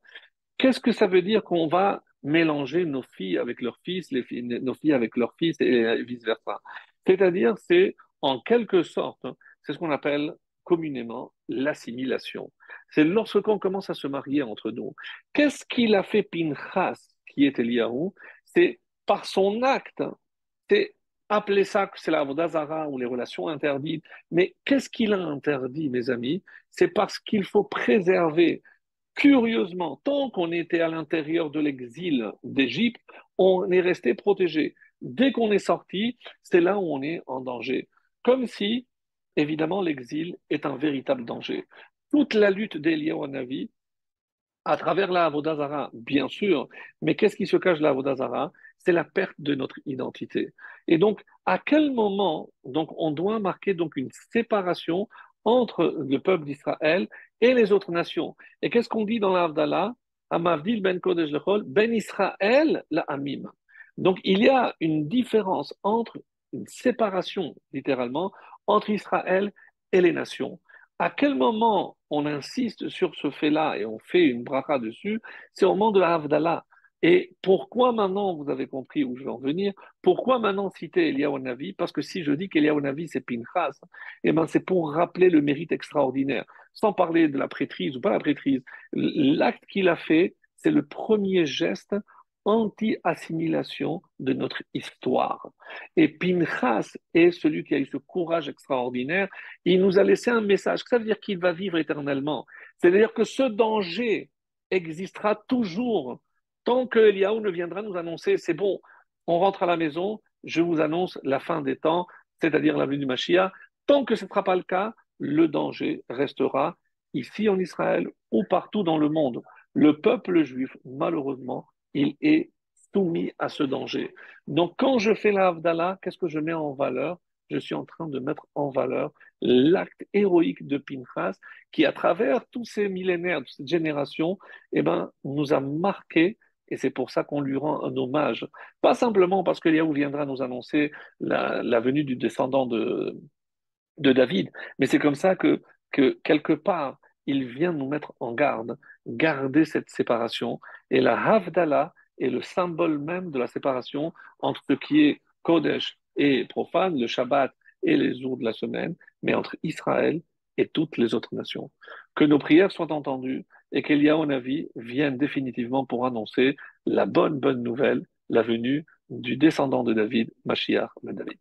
Qu'est-ce que ça veut dire qu'on va mélanger nos filles avec leurs fils, nos filles avec leurs fils et vice-versa? C'est-à-dire, c'est en quelque sorte, c'est ce qu'on appelle communément l'assimilation. C'est lorsqu'on commence à se marier entre nous. Qu'est-ce qu'il a fait Pinchas, qui est Eliyahu? C'est par son acte, c'est appeler ça que c'est la Avodazara ou les relations interdites. Mais qu'est-ce qu'il a interdit, mes amis? C'est parce qu'il faut préserver Curieusement, tant qu'on était à l'intérieur de l'exil d'Égypte, on est resté protégé. Dès qu'on est sorti, c'est là où on est en danger. Comme si, évidemment, l'exil est un véritable danger. Toute la lutte d'Eliyahu Hanavi, à travers la Avodazara, bien sûr, mais qu'est-ce qui se cache de la Avodazara? C'est la perte de notre identité. Et donc, à quel moment donc on doit marquer donc une séparation entre le peuple d'Israël et les autres nations? Et qu'est-ce qu'on dit dans l'Avdallah? Amavdil ben Kodesh lechol, ben Israël la Amim. Donc, il y a une différence entre une séparation, littéralement, entre Israël et les nations. À quel moment on insiste sur ce fait-là et on fait une bracha dessus? C'est au moment de la Havdalah. Et pourquoi maintenant, vous avez compris où je veux en venir, pourquoi maintenant citer Eliyahu Navi? Parce que si je dis qu'Eliyahu Navi c'est Pinchas, eh ben c'est pour rappeler le mérite extraordinaire. Sans parler de la prêtrise ou pas la prêtrise, l'acte qu'il a fait, c'est le premier geste anti-assimilation de notre histoire. Et Pinchas est celui qui a eu ce courage extraordinaire. Il nous a laissé un message. Ça veut dire qu'il va vivre éternellement. C'est-à-dire que ce danger existera toujours tant que Eliaou ne viendra nous annoncer, c'est bon, on rentre à la maison, je vous annonce la fin des temps, c'est-à-dire la venue du Mashiach. Tant que ce ne sera pas le cas, le danger restera ici en Israël ou partout dans le monde. Le peuple juif, malheureusement, il est soumis à ce danger. Donc, quand je fais la Havdalah, qu'est-ce que je mets en valeur? Je suis en train de mettre en valeur l'acte héroïque de Pinchas qui, à travers tous ces millénaires, toutes ces générations, eh ben, nous a marqué et c'est pour ça qu'on lui rend un hommage. Pas simplement parce que Yahou viendra nous annoncer la venue du descendant de David, mais c'est comme ça que quelque part, il vient nous mettre en garde, garder cette séparation. Et la Havdalah est le symbole même de la séparation entre ce qui est Kodesh et profane, le Shabbat et les jours de la semaine, mais entre Israël et toutes les autres nations. Que nos prières soient entendues et qu'Eliyahu Navi vienne définitivement pour annoncer la bonne nouvelle, la venue du descendant de David, Mashiach ben David.